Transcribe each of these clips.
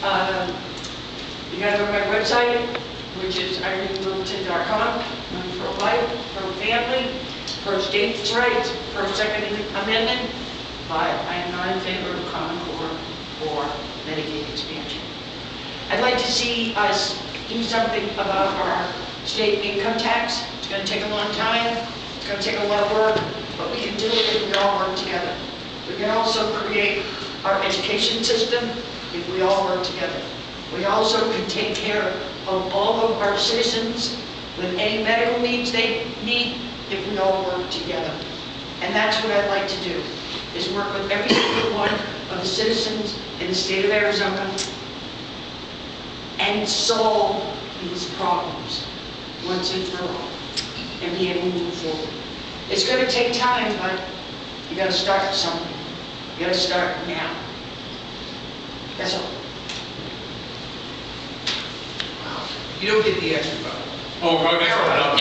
You gotta go to my website, which is irenelittleton.com. I'm pro-life, pro-family, pro-states' rights, pro-Second Amendment, but I am not in favor of Common Core or Medicaid expansion. I'd like to see us do something about our state income tax. It's going to take a long time. It's going to take a lot of work, but we can do it if we all work together. We can also create our education system if we all work together. We also can take care of all of our citizens with any medical needs they need if we all work together. And that's what I'd like to do, is work with every single one of the citizens in the state of Arizona and solve these problems once and for all and be able to move forward. It's going to take time, but you got to start something. You got to start now. That's all. You don't get the extra vote. Oh, right, that's right.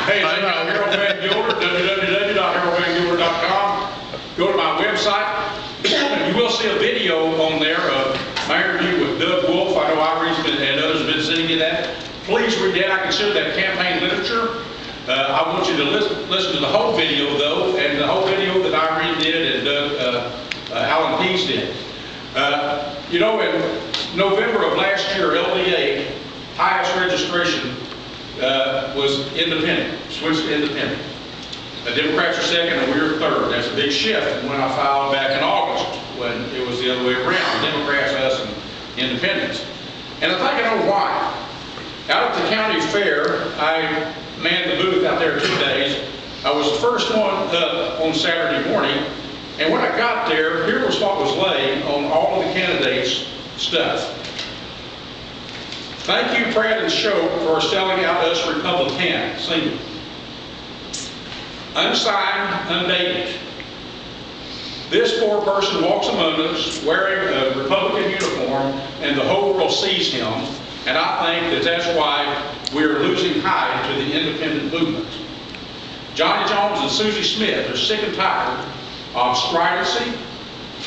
Hey, Harold Van Gilder, www.haroldvangilder.com. Go to my website. You will see a video on there of my interview with Doug Wolf. I know Irene's been, and others have been sending you that. Please read that. I consider that campaign literature. I want you to listen to the whole video, though, and the whole video that Irene did and Alan Pease did. You know, in November of last year, LDA, highest registration, was independent, switched to independent. The Democrats are second and we were third. That's a big shift from when I filed back in August, when it was the other way around, Democrats, us, and independents. And I think I know why. Out at the county fair, I manned the booth out there 2 days. I was the first one up on Saturday morning, and when I got there, here was what was laid on all of the candidates' stuff. Thank you, Pratt and Shope, for selling out us Republicans. Single. Unsigned, undated. This poor person walks among us wearing a Republican uniform, and the whole world sees him. And I think that that's why we're losing height to the independent movement. Johnny Jones and Susie Smith are sick and tired of stridency,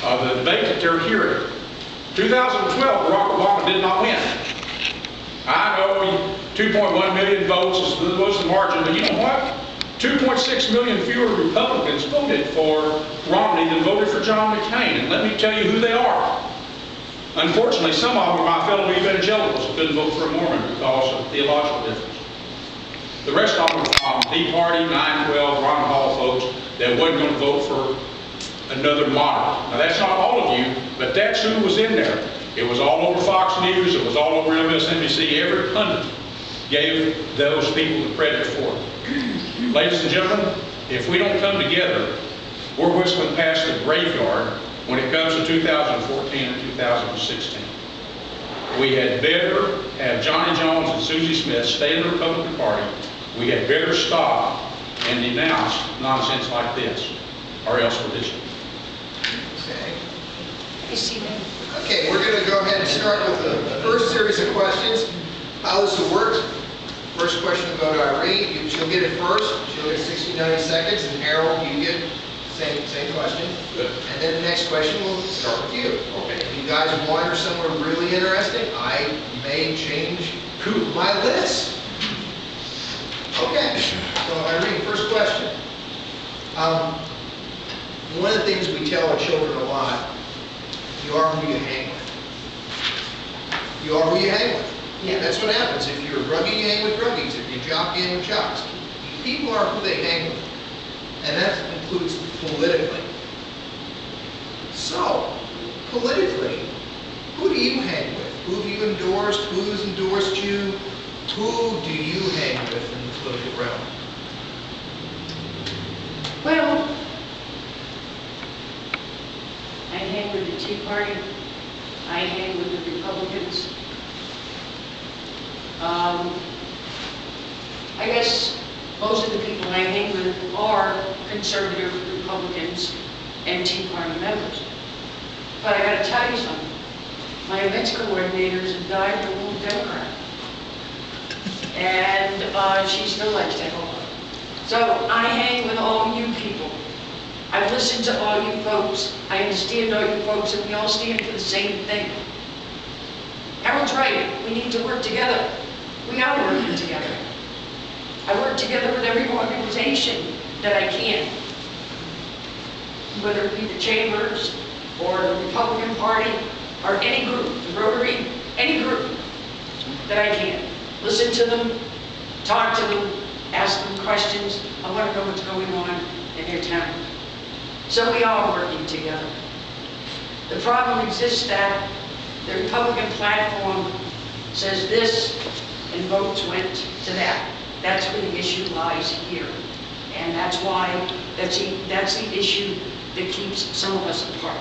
of the debate that they're hearing. 2012, Barack Obama did not win. I know 2.1 million votes was the margin, but you know what? 2.6 million fewer Republicans voted for Romney than voted for John McCain. And let me tell you who they are. Unfortunately, some of them are my fellow evangelicals who couldn't vote for a Mormon because of theological difference. The rest of them were from Tea Party, 9/12, Ron Hall folks that wasn't going to vote for another moderate. Now that's not all of you, but that's who was in there. It was all over Fox News, it was all over MSNBC. Every pundit gave those people the credit for it. Ladies and gentlemen, if we don't come together, we're whistling past the graveyard when it comes to 2014 and 2016. We had better have Johnny Jones and Susie Smith stay in the Republican Party. We had better stop and denounce nonsense like this, or else we're distant. Okay, we're going to go ahead and start with the first series of questions. How this will work. First question will go to Irene. She'll get it first. She'll get 60, 90 seconds. And Harold, you get same question. Good. And then the next question will start with you. Okay. If you guys wander somewhere really interesting, I may change my list. Okay. So Irene, first question. One of the things we tell our children a lot, you are who you hang with. You are who you hang with. Yeah, that's what happens. If you're a druggie, you hang with druggies. If you're a jock, you hang with jocks. People are who they hang with. And that includes politically. So, politically, who do you hang with? Who have you endorsed? Who's endorsed you? Who do you hang with in the political realm? Well, I hang with the Tea Party. I hang with the Republicans. I guess most of the people I hang with are conservative Republicans and Tea Party members. But I got to tell you something. My events coordinators have died a little Democrat. And she still likes to help. So I hang with all you people I've listened to all you folks. I understand all you folks, and we all stand for the same thing. Harold's right. We need to work together. We are working together. I work together with every organization that I can, whether it be the Chambers or the Republican Party or any group, the Rotary, any group that I can. Listen to them, talk to them, ask them questions. I want to know what's going on in their town. So we are working together. The problem exists that the Republican platform says this and votes went to that. That's where the issue lies here. And that's why, that's the issue that keeps some of us apart.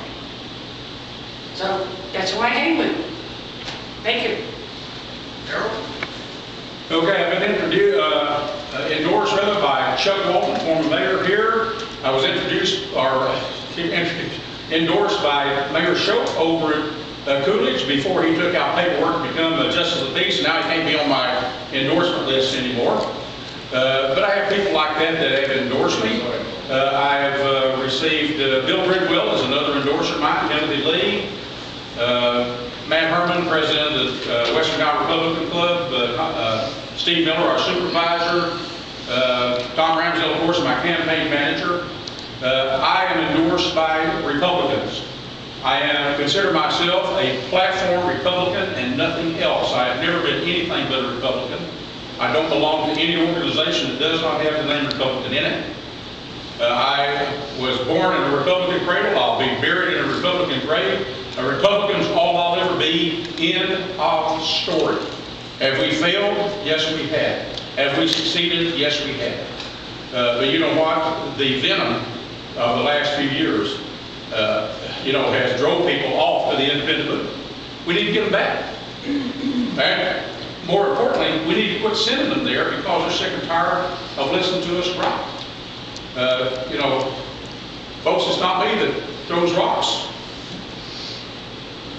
So that's who I hang with. Thank you. Harold? Okay, I've been endorsed by Chuck Walton, former mayor here. I was endorsed by Mayor Shope over at Coolidge before he took out paperwork to become a justice of the peace, and now he can't be on my endorsement list anymore. But I have people like that that have endorsed me. I have received Bill Bridwell as another endorser of mine, Timothy Lee, Matt Herman, president of the Western Iowa Republican Club, Steve Miller, our supervisor, Tom Ramsdale, of course, my campaign manager. I am endorsed by Republicans. I consider myself a platform Republican and nothing else. I have never been anything but a Republican. I don't belong to any organization that does not have the name Republican in it. I was born in a Republican cradle. I'll be buried in a Republican grave. A Republican's all I'll ever be. End of story. Have we failed? Yes, we have. Have we succeeded? Yes, we have. But you know what? The venom of the last few years, has drove people off to the independent movement. We need to get them back. And more importantly, we need to quit sending them there because they're sick and tired of listening to us cry. Folks, it's not me that throws rocks.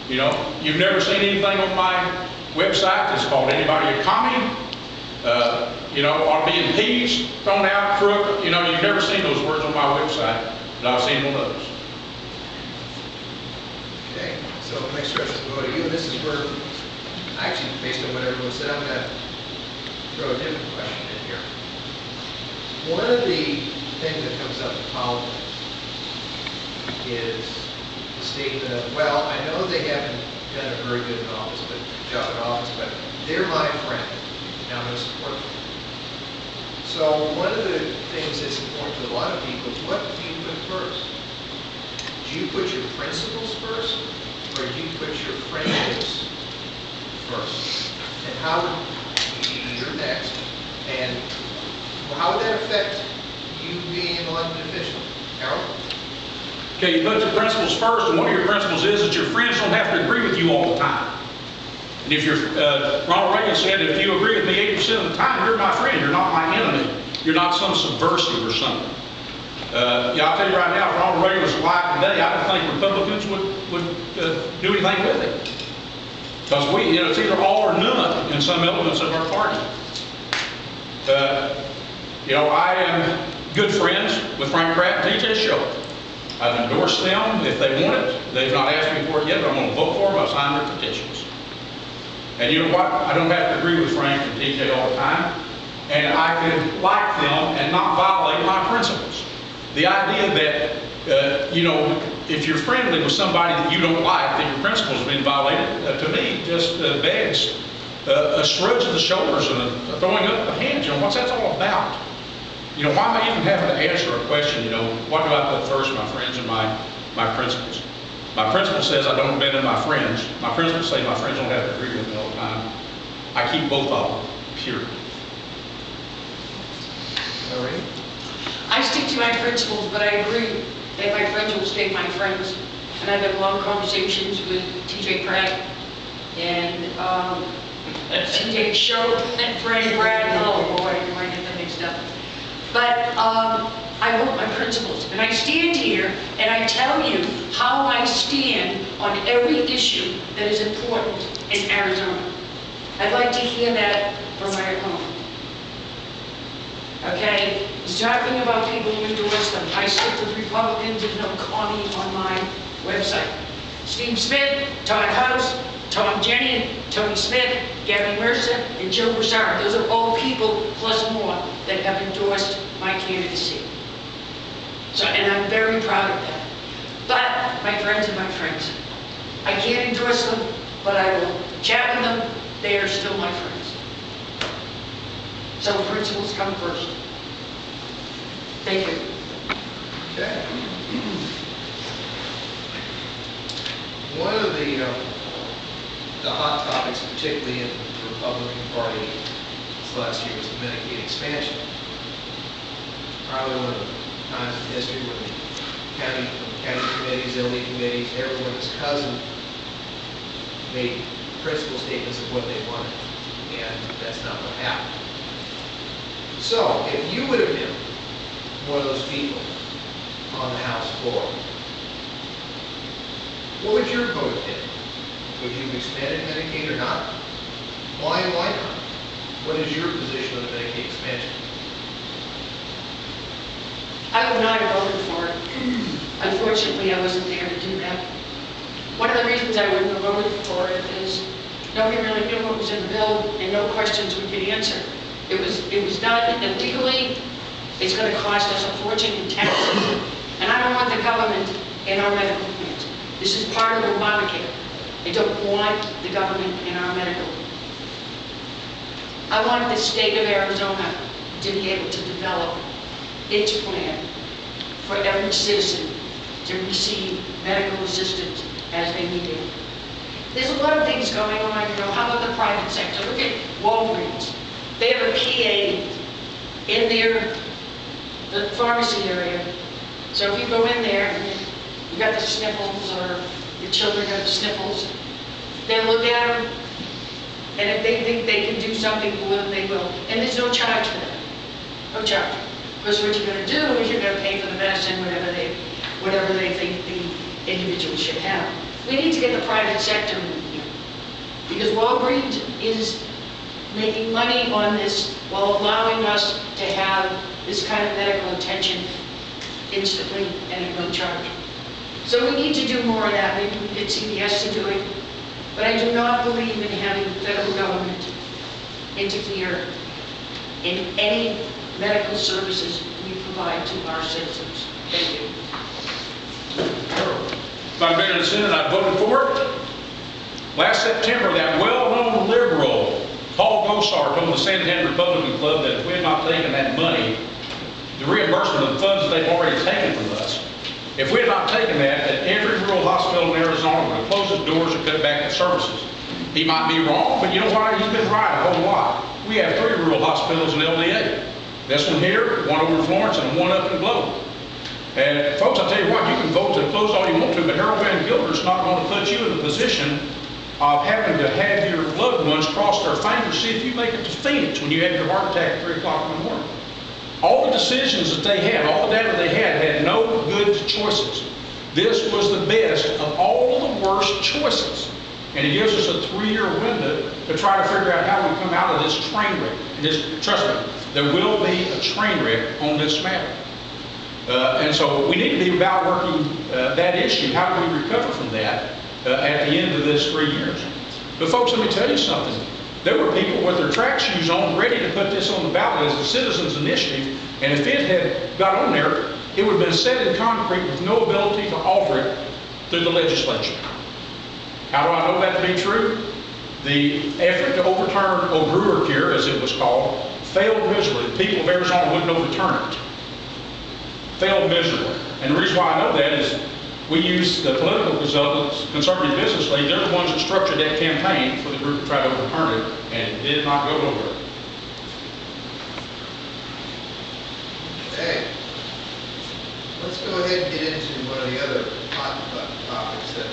You've never seen anything on my website that's called anybody a commie, or be impeached, thrown out, crook. You've never seen those words on my website, but I've seen them on others. Okay, so the next question will go to you, and this is where, actually, based on what everyone said, I'm going to throw a different question in here. One of the things that comes up in politics is the statement of, well, I know they haven't done a very good job in office, but they're my friend, and I'm going to support them. So one of the things that's important to a lot of people is, what do you put first? Do you put your principles first, or do you put your friendships first? And how would, you're next, and how would that affect you being an elected official? Harold? Okay, you put your principles first, and one of your principles is that your friends don't have to agree with you all the time. And if Ronald Reagan said, if you agree with me 80% of the time, you're my friend, you're not my enemy. You're not some subversive or something. I'll tell you right now, if Ronald Reagan was alive today, I don't think Republicans would do anything with it. Because it's either all or none in some elements of our party. I am good friends with Frank Pratt and T.J. Shope. I've endorsed them if they want it. They've not asked me for it yet, but I'm going to vote for them. I've signed their petitions. And you know what? I don't have to agree with Frank and T.J. all the time. And I can like them and not violate my principles. The idea that, if you're friendly with somebody that you don't like, that your principles have been violated, to me, just begs a shrug of the shoulders and a throwing up the hands. What's that all about? Why am I even having to answer a question, what do I put first, my friends and my principles? My principle says I don't abandon my friends. My principles say my friends don't have to agree with me all the time. I keep both of them, period. Maureen? I stick to my principles, but I agree that my friends will stay my friends. And I've had long conversations with T.J. Pratt and T.J. Shope and Frank Pratt. Oh boy, you might get them mixed up. But I hold my principles, and I stand here and I tell you how I stand on every issue that is important in Arizona. I'd like to hear that from my opponent. Okay? He's talking about people who endorse them. I stick with Republicans, there's no commie on my website. Steve Smith, Todd House, Tom Jennings, Tony Smith, Gary Mercer, and Joe Broussard. Those are all people, plus more, that have endorsed my candidacy. So, and I'm very proud of that. But my friends are my friends. I can't endorse them, but I will chat with them. They are still my friends. So principles come first. Thank you. Okay. One of the hot topics, particularly in the Republican Party this last year, was the Medicaid expansion. Probably one of the times in history when the county committees, LD committees, everyone's cousin made principal statements of what they wanted, and that's not what happened. So, if you would have been one of those people on the House floor, what would your vote have been? Would you have expanded Medicaid or not? Why and why not? What is your position on the Medicaid expansion? I would not have voted for it. Unfortunately, I wasn't there to do that. One of the reasons I wouldn't have voted for it is nobody really knew what was in the bill and no questions we could answer. It was done illegally. It's going to cost us a fortune in taxes. And I don't want the government in our medical plans. This is part of Obamacare. I don't want the government in our medical. I want the state of Arizona to be able to develop its plan for every citizen to receive medical assistance as they need it. There's a lot of things going on, you know, how about the private sector? Look at Walgreens. They have a PA in the pharmacy area. So if you go in there and you got the sniffles or your children have the sniffles, they look at them, and if they think they can do something for them, they will. And there's no charge for that. No charge. Because what you're going to do is you're going to pay for the medicine, whatever they think the individual should have. We need to get the private sector in here. Because Walgreens is making money on this while allowing us to have this kind of medical attention instantly and at no charge. So we need to do more of that. Maybe we can get CVS to do it. But I do not believe in having the federal government interfere in any medical services we provide to our citizens. Thank you. If I'd been in the Senate, I'd voted for it. Last September, that well-known liberal, Paul Gosar, told the San Antonio Republican Club that if we had not taken that money, the reimbursement of the funds that they've already taken from us, if we had not taken that every rural hospital in Arizona would have closed its doors or cut back its services. He might be wrong, but you know what? He's been right a whole lot. We have 3 rural hospitals in LDA. This one here, one over in Florence, and one up in Global. And folks, I'll tell you what, you can vote to close all you want to, but Harold Van Gilbert's not going to put you in the position of having to have your loved ones cross their fingers, see if you make it to Phoenix when you have your heart attack at 3 o'clock in the morning. All the decisions that they had, all the data they had no good choices. This was the best of all the worst choices. And it gives us a 3-year window to try to figure out how we come out of this train wreck. And just, trust me, there will be a train wreck on this matter. And so we need to be about working that issue. How do we recover from that at the end of this 3 years? But folks, let me tell you something. There were people with their track shoes on ready to put this on the ballot as a citizens' initiative, and if it had got on there, it would have been set in concrete with no ability to alter it through the legislature. How do I know that to be true? The effort to overturn Obamacare, as it was called, failed miserably. The people of Arizona wouldn't overturn it. Failed miserably. And the reason why I know that is we use the political consultants, Conservative Business League. They're the ones that structured that campaign for the group to try to overturn it, and it did not go nowhere. Okay. Let's go ahead and get into one of the other hot button topics that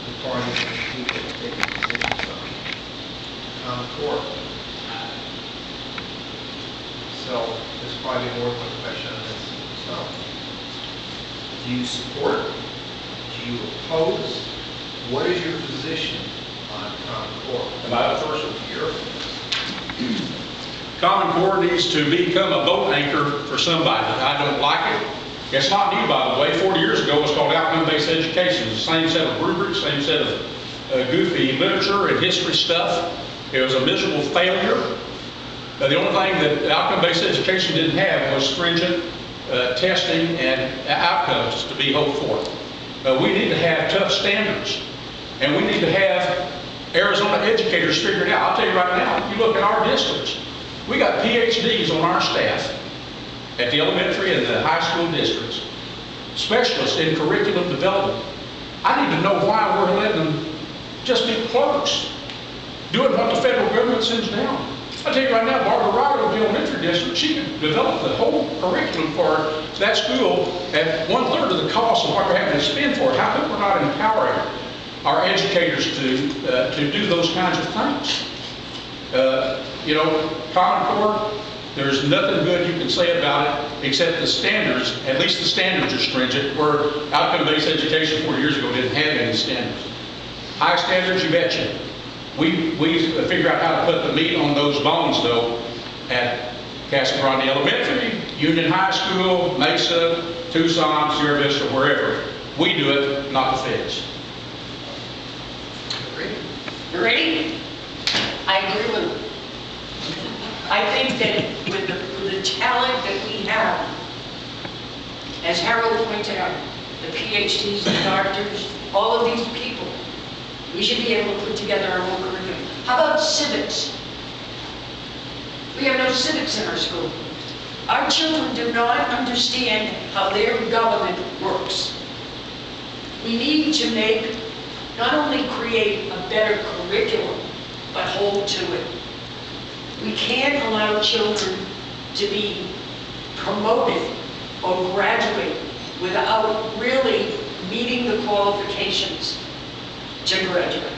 the party and people are taking positions on. Court. So there's probably more than one question on this. So, do you support? Do you oppose? What is your position on Common Core? Am I the first one? You're Common Core needs to become a boat anchor for somebody. I don't like it. It's not new, by the way. 40 years ago, it was called outcome-based education. It's the same set of rubrics, same set of goofy literature and history stuff. It was a miserable failure. The only thing that outcome-based education didn't have was stringent testing and outcomes to be hoped for. We need to have tough standards, and we need to have Arizona educators figured out. I'll tell you right now, if you look at our districts, we got PhDs on our staff at the elementary and the high school districts, specialists in curriculum development. I need to know why we're letting them just be clerks, doing what the federal government sends down. I'll tell you right now, Barbara Ryder of the elementary district, she could develop the whole curriculum for that school at 1/3 of the cost of what they're having to spend for it. How come we're not empowering our educators to do those kinds of things? You know, Common Core, there's nothing good you can say about it except the standards. At least the standards are stringent, where outcome-based education 40 years ago didn't have any standards. High standards, you betcha. We figure out how to put the meat on those bones, though, at Casa Grande Elementary, Union High School, Mesa, Tucson, Sierra Vista, wherever. We do it, not the feds. You ready? I agree with him. I think that with the talent that we have, as Harold pointed out, the PhDs, the doctors, all of these people, we should be able to put together our own curriculum. How about civics? We have no civics in our school. Our children do not understand how their government works. We need to make, not only create a better curriculum, but hold to it. We can't allow children to be promoted or graduate without really meeting the qualifications to graduate.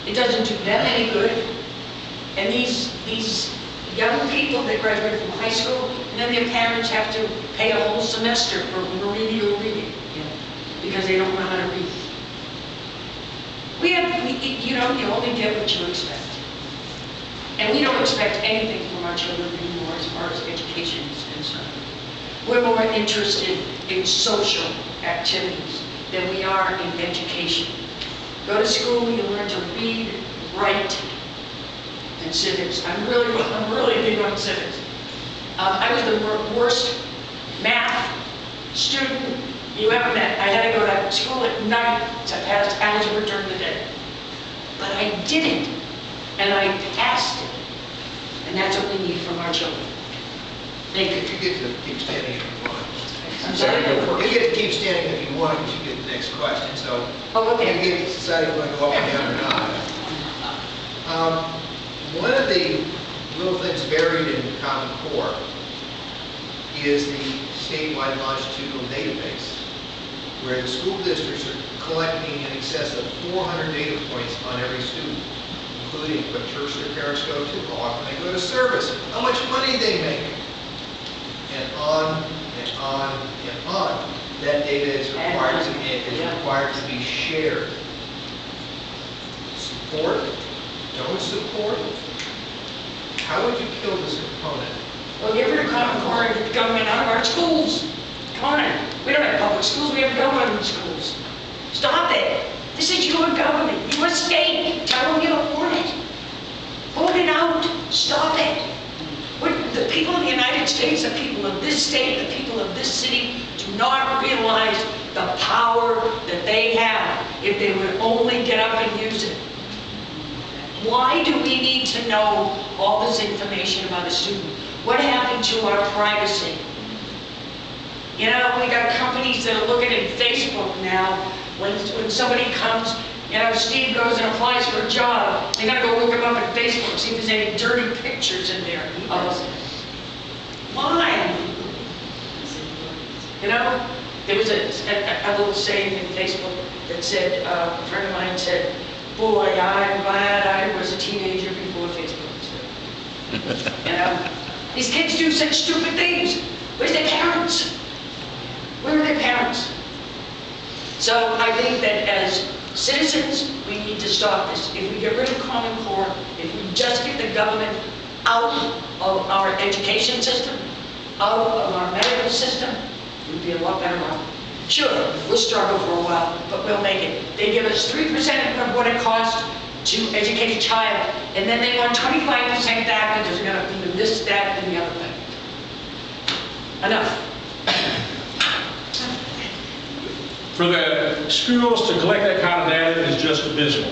It doesn't do them any good. And these young people that graduate from high school, and then their parents have to pay a whole semester for remedial reading because they don't know how to read. You know, you only get what you expect. And we don't expect anything from our children anymore as far as education is concerned. We're more interested in social activities than we are in education. Go to school, you learn to read, write, and civics. I'm really big on civics. I was the worst math student you ever met. I had to go to school at night to pass algebra during the day. But I did it, and I passed it. And that's what we need from our children. Thank you. You get to keep standing if you want. I'm sorry? You get to keep standing if you want, because you get the next question. So, Oh, okay. you get to decide if you want to go up and down or not. One of the little things buried in Common Core is the statewide longitudinal database, where the school districts are collecting in excess of 400 data points on every student, including what church their parents go to, how often they go to service, how much money they make, and on and on and on. That data is required to be shared. Support, don't support. How would you kill this component? Well, get rid of Common Core and get the government out of our schools. Come on, we don't have public schools, we have government schools. Stop it. This is your government, your state. Tell them you afford it. Vote it out. Stop it. The people of the United States, the people of this state, the people of this city do not realize the power that they have if they would only get up and use it. Why do we need to know all this information about a student? What happened to our privacy? You know, we got companies that are looking at Facebook now. When somebody comes, you know, Steve goes and applies for a job, they gotta go look him up at Facebook, see if there's any dirty pictures in there of us. Why? You know, there was a little saying in Facebook that said, a friend of mine said, boy, I'm glad I was a teenager before Facebook. You know, these kids do such stupid things. Where's their parents? Where are their parents? So I think that as citizens, we need to stop this. If we get rid of Common Core, if we just get the government out of our education system, out of our medical system, we'd be a lot better off. Sure, we'll struggle for a while, but we'll make it. They give us 3% of what it costs to educate a child, and then they want 25% back because they're going to do this, that, and the other thing. Enough. For the schools to collect that kind of data is just abysmal.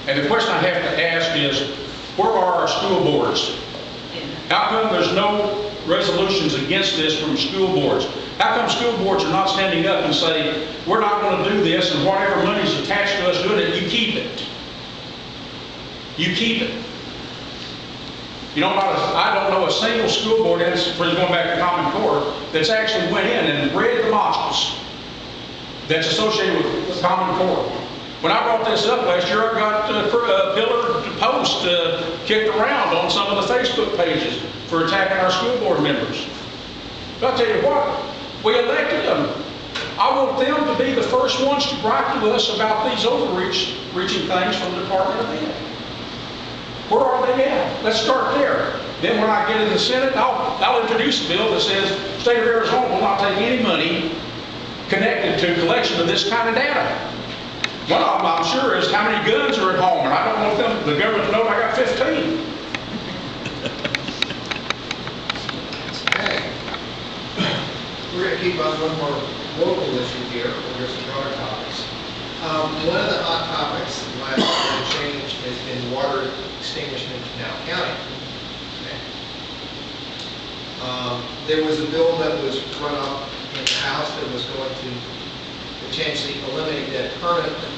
And the question I have to ask is, where are our school boards? How come there's no resolutions against this from school boards? How come school boards are not standing up and saying, we're not going to do this, and whatever money's attached to us doing it, you keep it. You keep it. You know, I don't know a single school board, and this is going back to Common Core, that's actually went in and read the modules that's associated with Common Core. When I brought this up last year, I got pillar to post kicked around on some of the Facebook pages for attacking our school board members. But I'll tell you what, we elected them. I want them to be the first ones to write to us about these overreaching things from the Department of Ed. Where are they at? Let's start there. Then when I get in the Senate, I'll introduce a bill that says the state of Arizona will not take any money connected to collection of this kind of data. One of them, I'm sure, is how many guns are at home, and I don't want the government to know I got 15. Okay. We're going to keep on one more local issue here, and there's some other topics. One of the hot topics in the last year change has been water extinguishment in Canal County. Okay. There was a bill that was run up in the House that was going to potentially eliminate that permanently.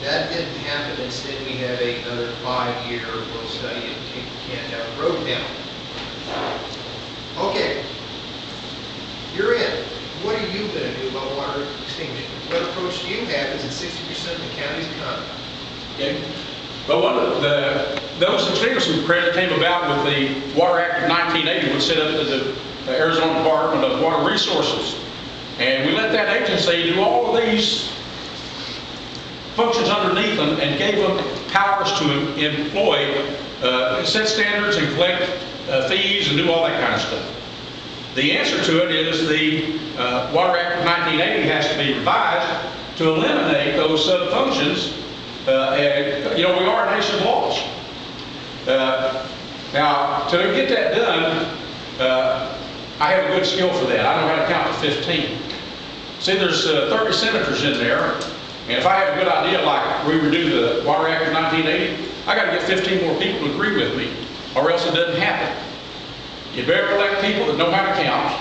That didn't happen. Instead, we have another 5-year we'll study and kick the can down the road now. Okay, you're in. What are you going to do about water extinguishment? What approach do you have? Is it 60% of the county's economy? Okay. Well, one of those extinguishment credit came about with the Water Act of 1980, which set up the Arizona Department of Water Resources. And we let that agency do all of these functions underneath them and gave them powers to employ, set standards and collect fees and do all that kind of stuff. The answer to it is the Water Act of 1980 has to be revised to eliminate those sub-functions. And, you know, we are a nation of laws. Now, to get that done, I have a good skill for that. I know how to count to 15. See, there's 30 senators in there, and if I have a good idea, like we redo the Water Act of 1980, I got to get 15 more people to agree with me, or else it doesn't happen. You better elect people that know how to count.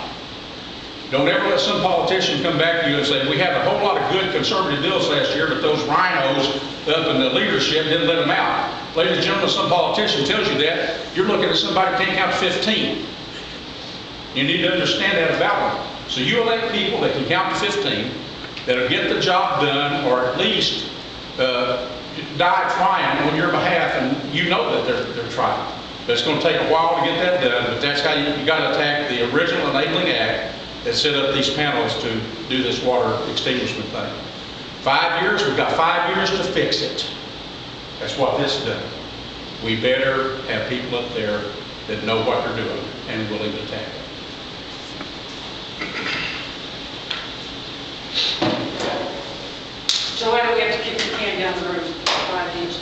Don't ever let some politician come back to you and say, we had a whole lot of good conservative bills last year, but those rhinos up in the leadership didn't let them out. Ladies and gentlemen, some politician tells you that, you're looking at somebody who can't count to 15. You need to understand that about them. So you elect people that can count to 15, that'll get the job done, or at least die trying on your behalf, and you know that they're trying. But it's going to take a while to get that done, but that's how you got to attack the original enabling act that set up these panels to do this water extinguishment thing. 5 years, we've got 5 years to fix it. That's what this does. We better have people up there that know what they're doing and willing to attack it. So why do we have to kick the can down the road for 5 years?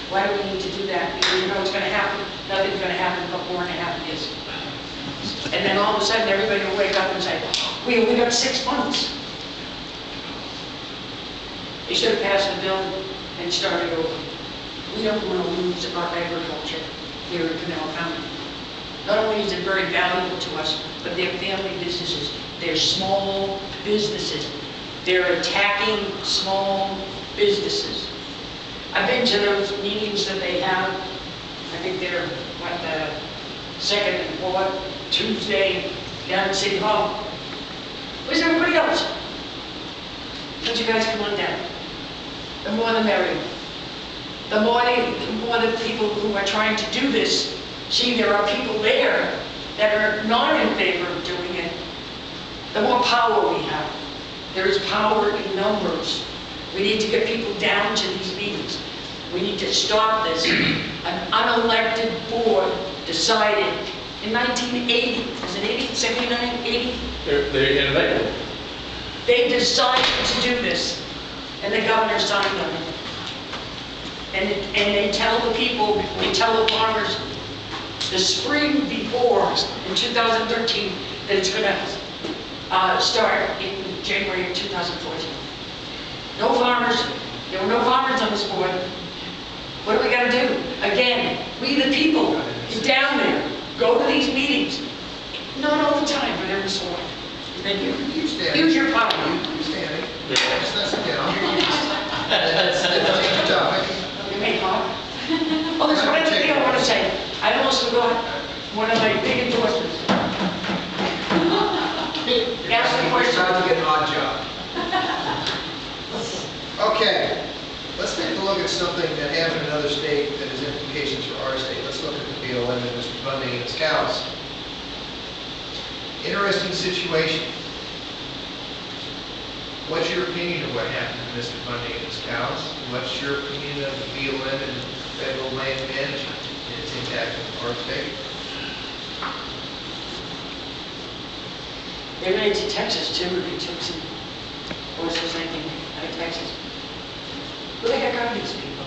Why do we need to do that? Because you know what's going to happen? Nothing's going to happen for 4.5 years. And then all of a sudden, everybody will wake up and say, we only got 6 months. They should have passed the bill and started over. We don't want to lose our agriculture here in Pinal County. Not only is it very valuable to us, but they're family businesses. They're small businesses. They're attacking small businesses. I've been to those meetings that they have. I think they're, what, the second and fourth Tuesday down at City Hall. Where's everybody else? Why don't you guys come on down? The more the merrier. The more the people who are trying to do this see there are people there that are not in favor of doing it, the more power we have. There is power in numbers. We need to get people down to these meetings. We need to stop this. An unelected board decided in 1980, was it 80, 79, 80? They decided to do this, and the governor signed on it. And they tell the people, they tell the farmers, the spring before, in 2013, that it's going to start in January of 2014. No farmers, there were no farmers on this board. What do we got to do? Again, we the people, get down there, go to these meetings. Not all the time, but every so often. Thank you. Use your power. You standing. That's down. That's the topic. You may talk. Oh, there's one other thing I want to say. I almost forgot one of my big endorsements. Ask the question. Trying to get an odd job. Okay, let's take a look at something that happened in another state that has implications for our state. Let's look at the BLM and Mr. Bundy and his cows. Interesting situation. What's your opinion of what happened to Mr. Bundy and his cows? What's your opinion of the BLM and federal land management and its impact on our state? They went into Texas too, they took some horses, I think, out of Texas. Who the heck are these people?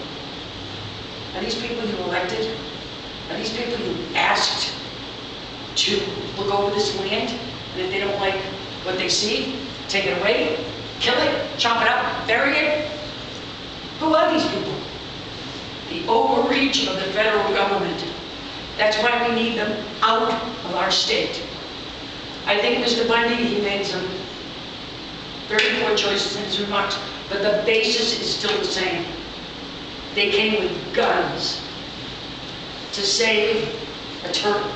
Are these people you elected? Are these people you asked to look over this land? And if they don't like what they see, take it away, kill it, chop it up, bury it? Who are these people? The overreach of the federal government. That's why we need them out of our state. I think Mr. Bundy, he made some very poor choices in his remarks, but the basis is still the same. They came with guns to save a turtle.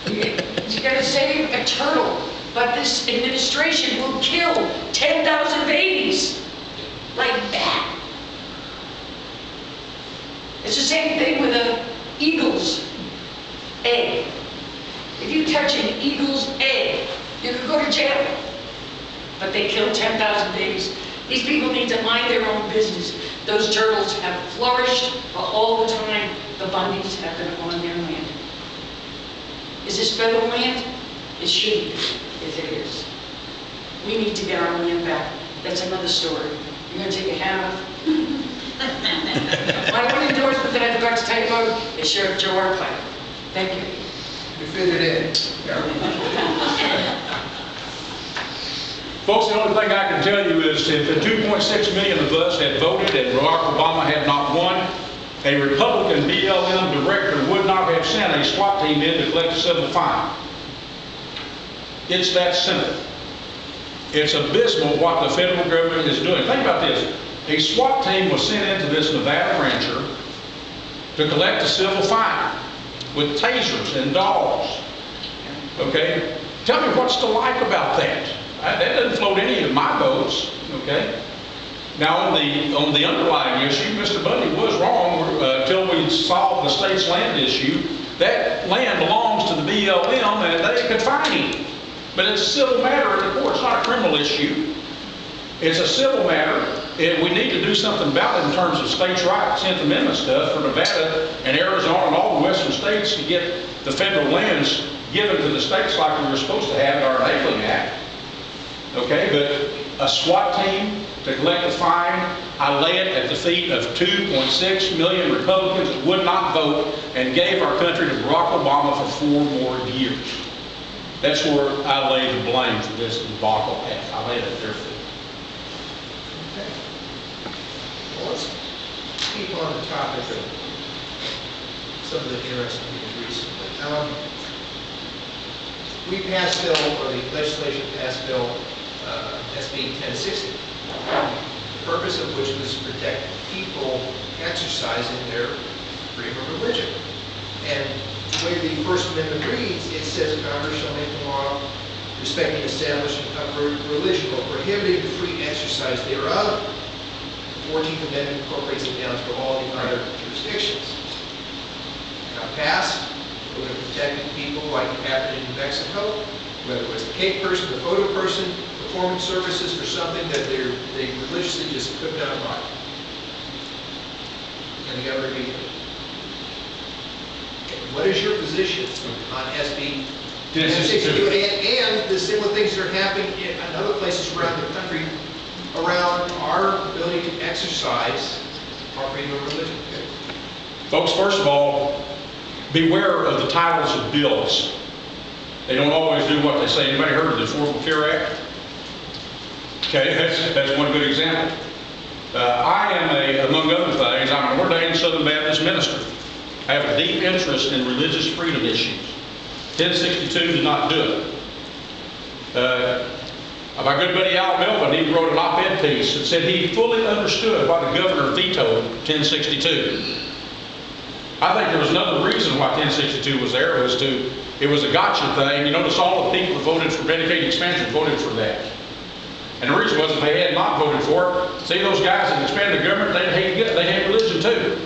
You're going to save a turtle, but this administration will kill 10,000 babies like that. It's the same thing with an eagle's egg. If you touch an eagle's egg, you could go to jail. But they kill 10,000 babies. These people need to mind their own business. Those turtles have flourished for all the time the Bundys have been on their land. Is this federal land? It should be, if it is. We need to get our land back. That's another story. You're going to take a hat off? My only endorsement that I forgot to tell you about is Sheriff Joe Arpaio. Thank you. You fit it in. Folks, the only thing I can tell you is if the 2.6 million of us had voted and Barack Obama had not won, a Republican BLM director would not have sent a SWAT team in to collect a civil fine. It's that simple. It's abysmal what the federal government is doing. Think about this. A SWAT team was sent into this Nevada rancher to collect a civil fine with tasers and dogs. Okay? Tell me what's to like about that. That doesn't float any of my boats. Okay? Now, on the underlying issue, Mr. Bundy was wrong until we solved the state's land issue. That land belongs to the BLM and they could fine him. But it's a civil matter in the court. It's not a criminal issue. It's a civil matter, and we need to do something about it in terms of states' rights, 10th Amendment stuff for Nevada and Arizona and all the western states to get the federal lands given to the states like we were supposed to have in our Enabling Act. Okay, but a SWAT team to collect a fine, I lay it at the feet of 2.6 million Republicans that would not vote and gave our country to Barack Obama for 4 more years. That's where I lay the blame for this debacle at. I lay it at their feet. Okay. Well, let's keep on the topic of some of the interesting things recently. We passed bill, or the legislation passed bill, SB 1060, the purpose of which was to protect people exercising their freedom of religion. And the way the First Amendment reads, it says Congress shall make a law respecting establishment of religion or prohibiting the free exercise thereof. The 14th Amendment incorporates it down to all the other jurisdictions. Got passed. It would have protected people like it happened in New Mexico, whether it was the cake person, the photo person, performing services for something that they religiously just could not buy. and the governor vetoed it. What is your position on SB 1062? And the similar things that are happening in other places around the country around our ability to exercise our freedom of religion. Folks, first of all, beware of the titles of bills. They don't always do what they say. Anybody heard of the Affordable Care Act? Okay, that's one good example. I am, among other things, I'm an ordained Southern Baptist minister. I have a deep interest in religious freedom issues. 1062 did not do it. My good buddy Al Melvin, he wrote an op-ed piece that said he fully understood why the governor vetoed 1062. I think there was another reason why 1062 was there. It was a gotcha thing. You notice all the people that voted for Medicaid expansion voted for that. And the reason was if they had not voted for it, see those guys that expanded the government, they hate religion too.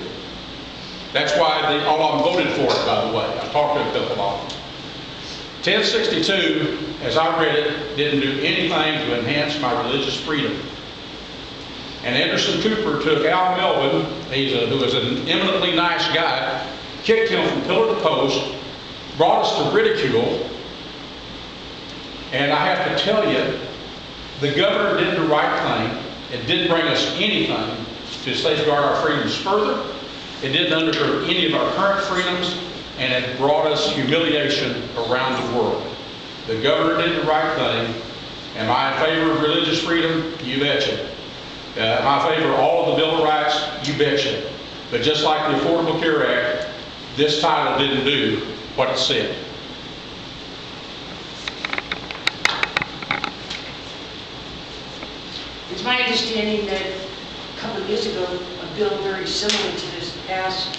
That's why all of them voted for it, by the way. I've talked to a couple of them. 1062, as I read it, didn't do anything to enhance my religious freedom. And Anderson Cooper took Al Melvin, who was an eminently nice guy, kicked him from pillar to post, brought us to ridicule, and I have to tell you, the governor did the right thing. It didn't bring us anything to safeguard our freedoms further. It didn't undergird any of our current freedoms, and it brought us humiliation around the world. The governor did the right thing. Am I in favor of religious freedom? You betcha. Am I in favor of all of the Bill of Rights? You betcha. But just like the Affordable Care Act, this title didn't do what it said. It's my understanding that a couple of years ago, a bill very similar to this passed.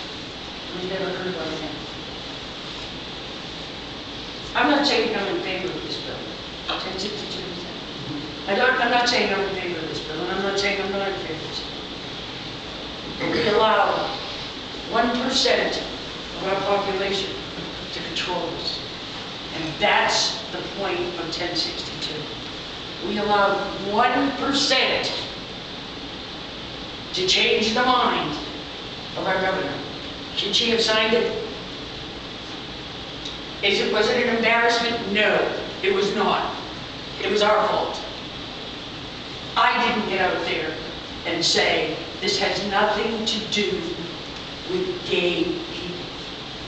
We've never heard about that. I'm not saying I'm in favor of this bill. 1062. I'm not saying I'm in favor of this bill, and I'm not saying I'm not in favor of this bill. We allow 1% of our population to control us. And that's the point of 1062. We allow 1% to change the mind of our governor. Should she have signed it? Was it an embarrassment? No, it was not. It was our fault. I didn't get out there and say, this has nothing to do with gay people.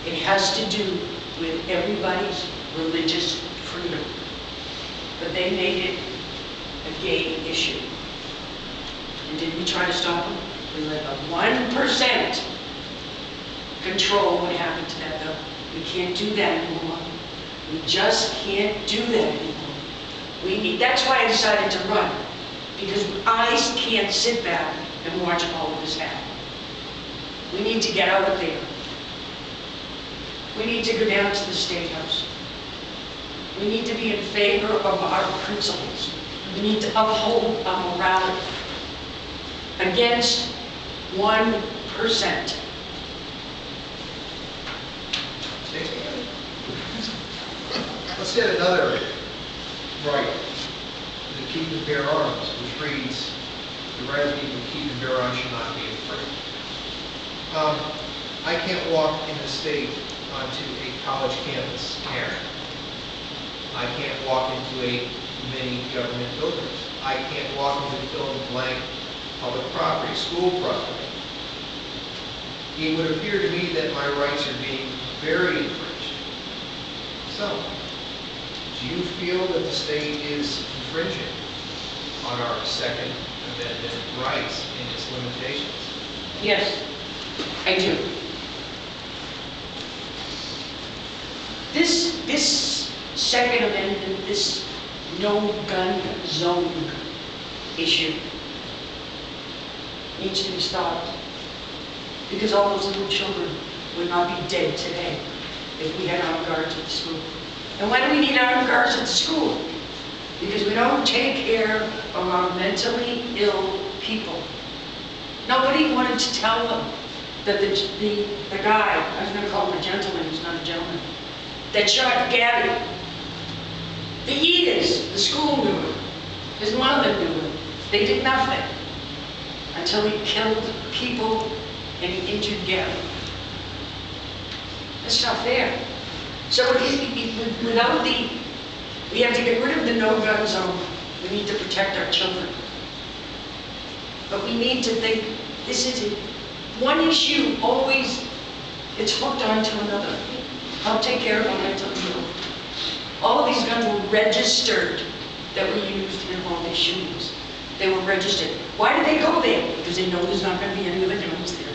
It has to do with everybody's religious freedom. But they made it a gay issue. And did we try to stop them? We let 1% control what happened to that bill. We can't do that anymore. We just can't do that anymore. That's why I decided to run. Because I can't sit back and watch all of this happen. We need to get out of there. We need to go down to the State House. We need to be in favor of our principles. We need to uphold our morality against 1%. Let's get another right. The keep and bear arms, which reads, the right of people to keep and bear arms should not be infringed. I can't walk in the state onto a college campus, Karen. I can't walk into a many government buildings. I can't walk into fill-in-the-blank public property, school property. It would appear to me that my rights are being very infringed. So, do you feel that the state is infringing on our Second Amendment rights and its limitations? Yes, I do. This Second Amendment, this no-gun zone issue needs to be stopped. Because all those little children would not be dead today if we had armed guards at the school. And why do we need armed guards at the school? Because we don't take care of our mentally ill people. Nobody wanted to tell them that the guy, I was going to call him a gentleman, he's not a gentleman, that shot Gabby, the Ediths, the school knew it, his mother knew it. They did nothing until he killed people and he injured Gavin. That's not fair. So without we have to get rid of the no-gun zone. We need to protect our children. But we need to think, this is one issue always, it's hooked onto another. I'll take care of it until you. All of these guns were registered that were used in all these shootings. They were registered. Why did they go there? Because they know there's not going to be any other guns there.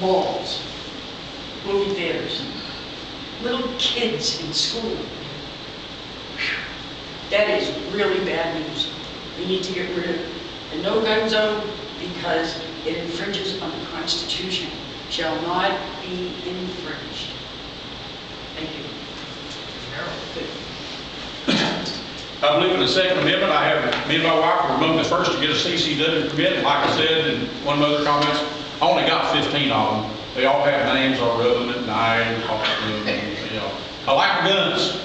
Malls, movie theaters, little kids in school. That is really bad news. We need to get rid of the no-gun zone because it infringes on the Constitution. Shall not be infringed. Thank you. I believe in the Second Amendment. Me and my wife were among the first to get a CCW permit. And like I said in one of my other comments, I only got 15 of them. They all have names on them at night. You know, I like guns.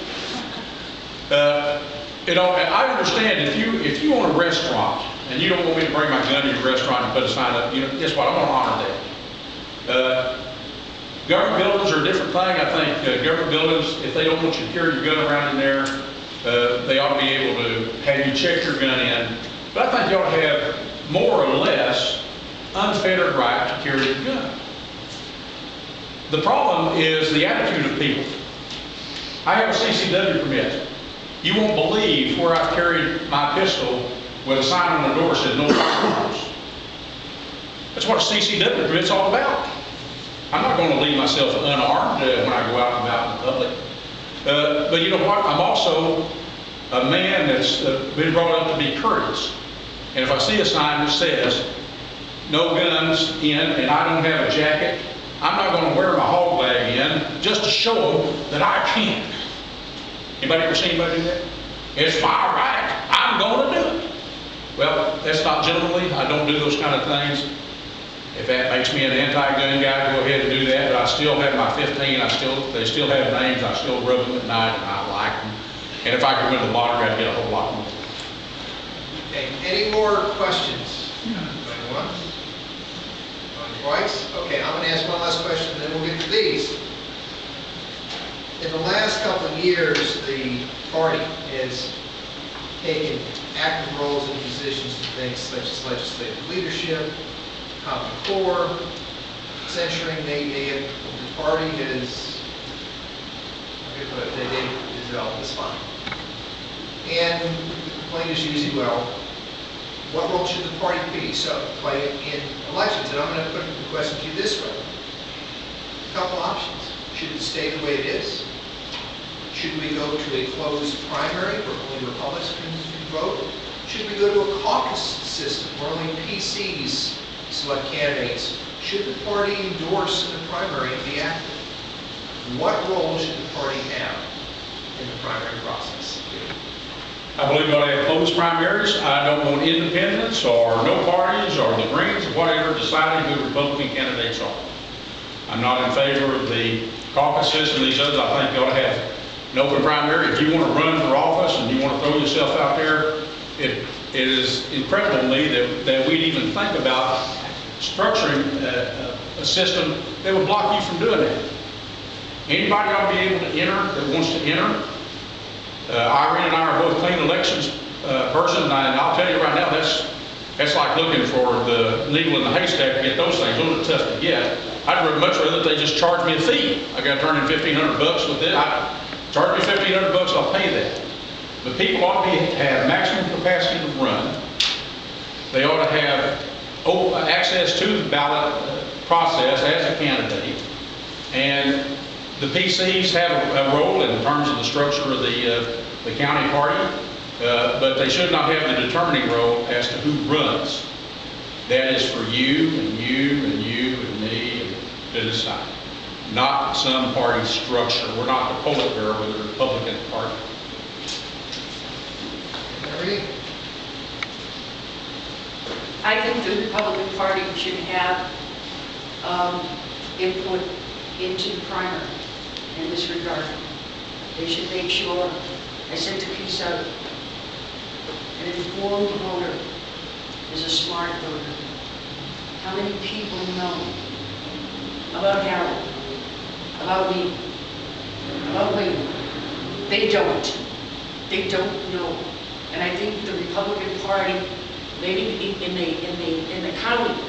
You know, I understand if you own a restaurant and you don't want me to bring my gun to your restaurant and put a sign up, you know, guess what? I'm going to honor that. Government buildings are a different thing. I think government buildings, if they don't want you to carry your gun around in there, they ought to be able to have you check your gun in. But I think you ought to have more or less unfettered right to carry your gun. The problem is the attitude of people. I have a CCW permit. You won't believe where I've carried my pistol with a sign on the door that says no firearms. That's what a CCW permit's all about. I'm not going to leave myself unarmed when I go out and about in the public. But you know what? I'm also a man that's been brought up to be courteous. And if I see a sign that says no guns in and I don't have a jacket, I'm not going to wear my hog leg in just to show them that I can. Anybody ever seen anybody do that? It's my right. I'm going to do it. Well, that's not gentlemanly. I don't do those kind of things. If that makes me an anti-gun guy, go ahead and do that. But I still have my 15. They still have names. I still rub them at night, and I like them. And if I could win the lottery, I'd get a whole lot more. Okay. Any more questions? Anyone? Twice? Okay, I'm going to ask one last question, and then we'll get to these. In the last couple of years, the party has taken active roles and positions in things such as legislative leadership, Common Core, censuring. The party has, developed this fine. And the complaint is usually, well, what role should the party play in elections? And I'm going to put the question to you this way. A couple options. Should it stay the way it is? Should we go to a closed primary where only Republicans can vote? Should we go to a caucus system where only PCs select candidates? Should the party endorse in the primary and be active? What role should the party have in the primary process? I believe we ought to have closed primaries. I don't want independents or no parties or the Greens or whatever deciding who Republican candidates are. I'm not in favor of the caucus system. These others, I think you ought to have an open primary. If you want to run for office and you want to throw yourself out there, it is incredible to me that we'd even think about structuring a system that would block you from doing that. Anybody ought to be able to enter that wants to enter. Irene and I are both clean elections person, and I'll tell you right now, that's like looking for the needle in the haystack to get those things. Those are tough to get. I'd much rather they just charge me a fee. I got to turn in $1,500 with it. Charge me $1,500, I'll pay that. But people ought to have maximum capacity to run. They ought to have access to the ballot process as a candidate. And the PCs have a role in terms of the structure of the county party, but they should not have the determining role as to who runs. That is for you and you and you and me to decide, not some party structure. We're not the Politburo of the Republican Party. I think the Republican Party should have input into the primary in this regard. They should make sure, I sent a piece out, an informed voter is a smart voter. How many people know about Harold, about me, about Wayne? They don't. They don't know. And I think the Republican Party, maybe in the county,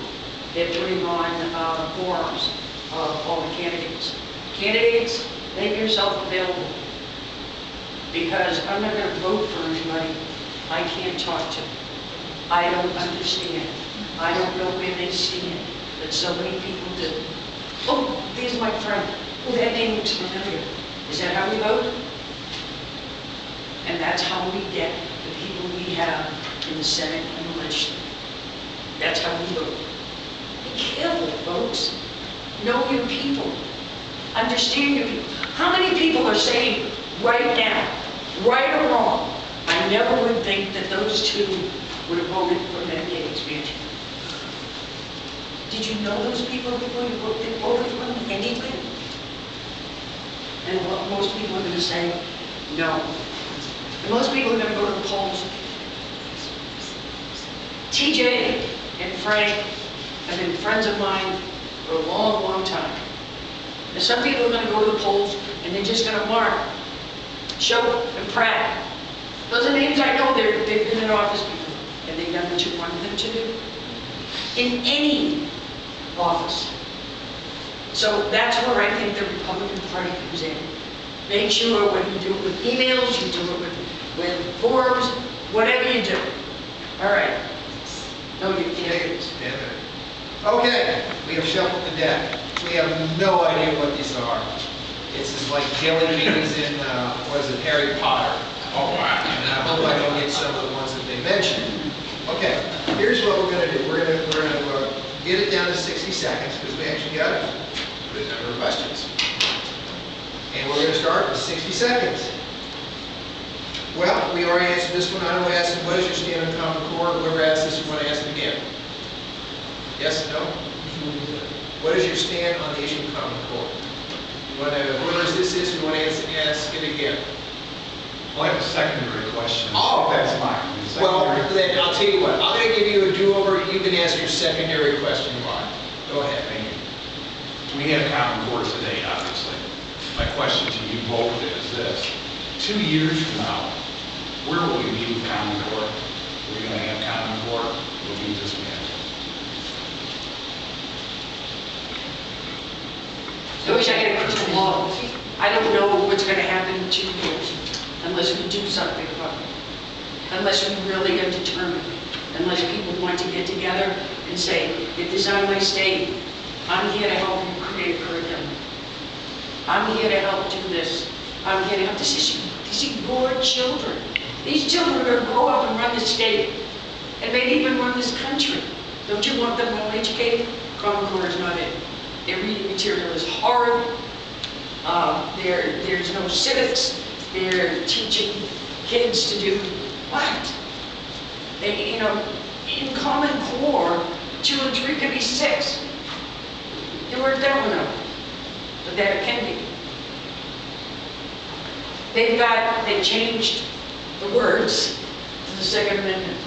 they're putting on forums of all the candidates. Candidates, make yourself available. Because I'm not going to vote for anybody I can't talk to. I don't understand. I don't know where they stand. But so many people do. Oh, there's my friend. Oh, that name looks familiar. Is that how we vote? And that's how we get the people we have in the Senate and the legislature. That's how we vote. Be careful, folks. Know your people. Understand your people. How many people are saying right now, right or wrong, I never would think that those two would have voted for Medicaid expansion? Did you know those people before you voted for them anyway? And what most people are going to say, no. And most people are going to go to the polls. TJ and Frank have been friends of mine for a long, long time. And some people are going to go to the polls and they're just going to mark Shope and Pratt. Those are names I know. They've been in office before. Have they done what you wanted them to do? In any office. So that's where I think the Republican Party comes in. Make sure when you do it with emails, you do it with forums, whatever you do. All right. No, you can't. Stand there. Okay, we have shuffled the deck. We have no idea what these are. It's just like jelly beans in, what is it, Harry Potter. Oh, wow. And I hope I don't get some of the ones that they mentioned. Okay, here's what we're going to do. We're going to get it down to 60 seconds because we actually got a good number of questions. And we're going to start with 60 seconds. Well, we already answered this one. I don't ask what is your stand on Common Core? Whoever asked this, you want to ask it again? Yes, no? What is your stand on the issue of Common Core? You want to, whoever this is, you want to ask it again? Well, I have a secondary question. Oh, okay. That's mine. Well, then I'll tell you what. I'm going to give you a do-over. You can ask your secondary question. Go ahead. Thank you. We have Common Core today, obviously. My question to you both is this. 2 years from now, where will we be with Common Core? Are we going to have Common Core? Will we dismantle? I wish I had a crystal ball. I don't know what's going to happen in 2 years unless we do something about it. Unless we really are determined. Unless people want to get together and say, if this is on my state, I'm here to help you create a curriculum. I'm here to help do this. I'm here to help. These are your children. These children are going to grow up and run the state. And maybe even run this country. Don't you want them well educated? Common Core is not it. Their reading material is horrible. There's no civics. They're teaching kids to do what? They, in Common Core, 2 and 3 could be 6. You work that one out. But that it can be. They've changed the words to the Second Amendment.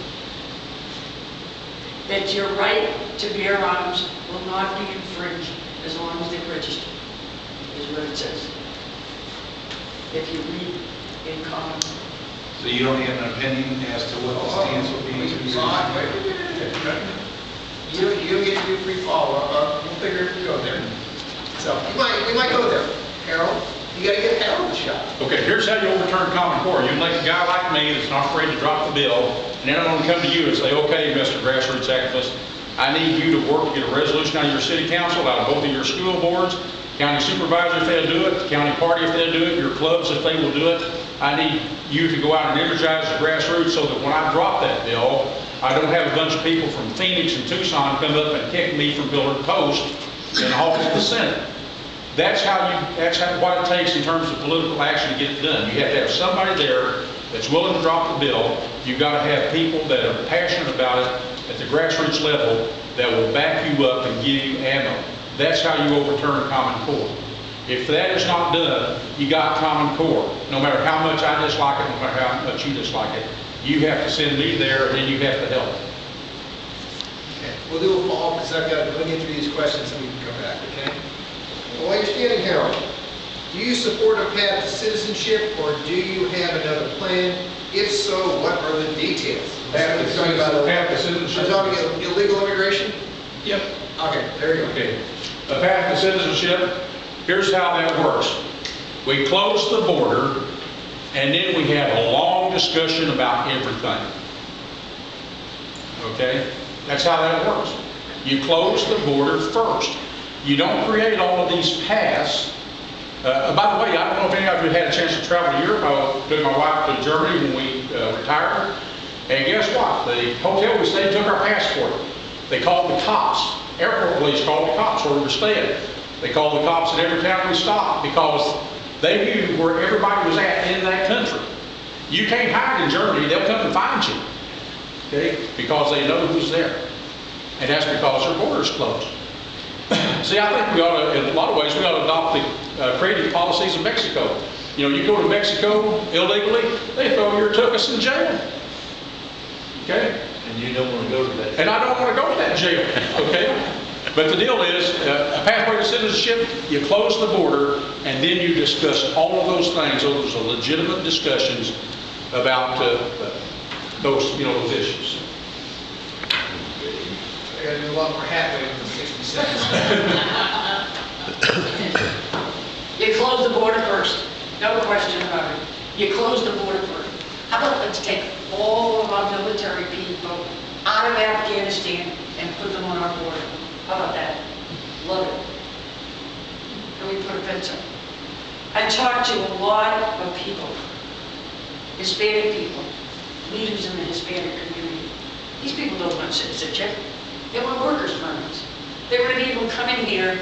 That your right to bear arms will not be infringed as long as they're registered, is what it says. If you read in Common Core. So you don't have an opinion as to what the stance will be in 2 years? You get to do free follow-up. We'll figure if we go there. So we might go there. Harold, you got to get Harold a shot. Okay, here's how you overturn Common Core. You elect a guy like me that's not afraid to drop the bill, and then I'm going to come to you and say, okay, Mr. Grassroots Activist, I need you to work to get a resolution out of your city council, out of both of your school boards, county supervisor if they'll do it, the county party if they'll do it, your clubs if they will do it. I need you to go out and energize the grassroots so that when I drop that bill, I don't have a bunch of people from Phoenix and Tucson come up and kick me from pillar to post in the halls of the Senate. That's what it takes in terms of political action to get it done. You have to have somebody there that's willing to drop the bill. You've got to have people that are passionate about it at the grassroots level that will back you up and give you ammo. That's how you overturn Common Core. If that is not done, you got Common Core. No matter how much I dislike it, no matter how much you dislike it, you have to send me there and then you have to help. Okay. We'll do a follow-up, because let me get through these questions, and we can come back, okay? Well, while you're standing, Harold, do you support a path to citizenship, or do you have another plan? If so, what are the details? Path to citizenship. I'm talking illegal immigration? Yep. Okay, there you go. Okay. A path to citizenship, here's how that works. We close the border, and then we have a long discussion about everything. Okay? That's how that works. You close the border first. You don't create all of these paths. By the way, I don't know if any of you had a chance to travel to Europe. I took my wife to Germany when we retired. And guess what? The hotel we stayed took our passport. They called the cops. Airport police called the cops where we were staying. They called the cops in every town we stopped because they knew where everybody was at in that country. You can't hide in Germany. They'll come and find you. Okay? Because they know who's there. And that's because their border's closed. See, I think we ought to, in a lot of ways, we ought to adopt the creative policies of Mexico. You know, you go to Mexico illegally, they throw your tuchus in jail. Okay? And you don't want to go to that. And I don't want to go to that jail. Okay? But the deal is, a pathway to citizenship, you close the border, and then you discuss all of those things. Those are legitimate discussions about those issues. I gotta do a lot more hat waving than 60 seconds. You close the border first, no question about it. You close the border first. How about let's take all of our military people out of Afghanistan and put them on our border? How about that? Love it. And we put a fence up. I talked to a lot of people, Hispanic people, leaders in the Hispanic community. These people don't want citizenship. They want workers' permits. They want to be able to come in here,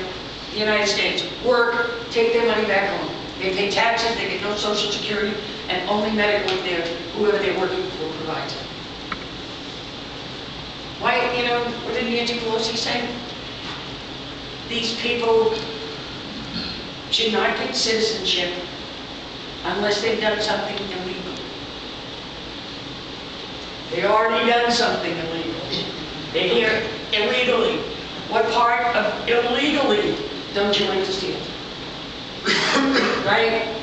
the United States, work, take their money back home. They pay taxes, they get no Social Security, and only medical if whoever they're working for provides it. Why, what did Nancy Pelosi say? These people should not get citizenship unless they've done something illegal. They already done something illegal. They're here illegally. What part of illegally don't you understand? Right?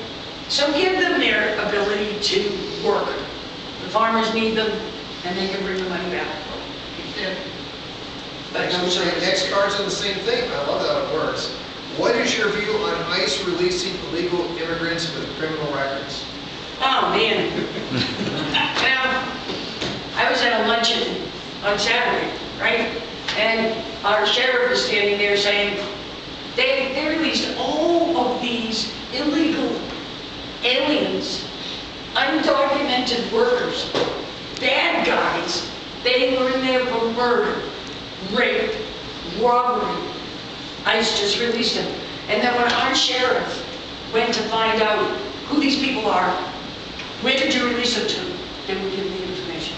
So give them their ability to work. The farmers need them, and they can bring the money back. But no service. Next card's on the same thing. I love how it works. What is your view on ICE releasing illegal immigrants with criminal records? Oh, man. Well, I was at a luncheon on Saturday, right? And our sheriff is standing there saying, they released all of these illegal aliens, undocumented workers, bad guys. They were in there for murder, rape, robbery. ICE just released them. And then when our sheriff went to find out who these people are, where did you release them to? They would give me information.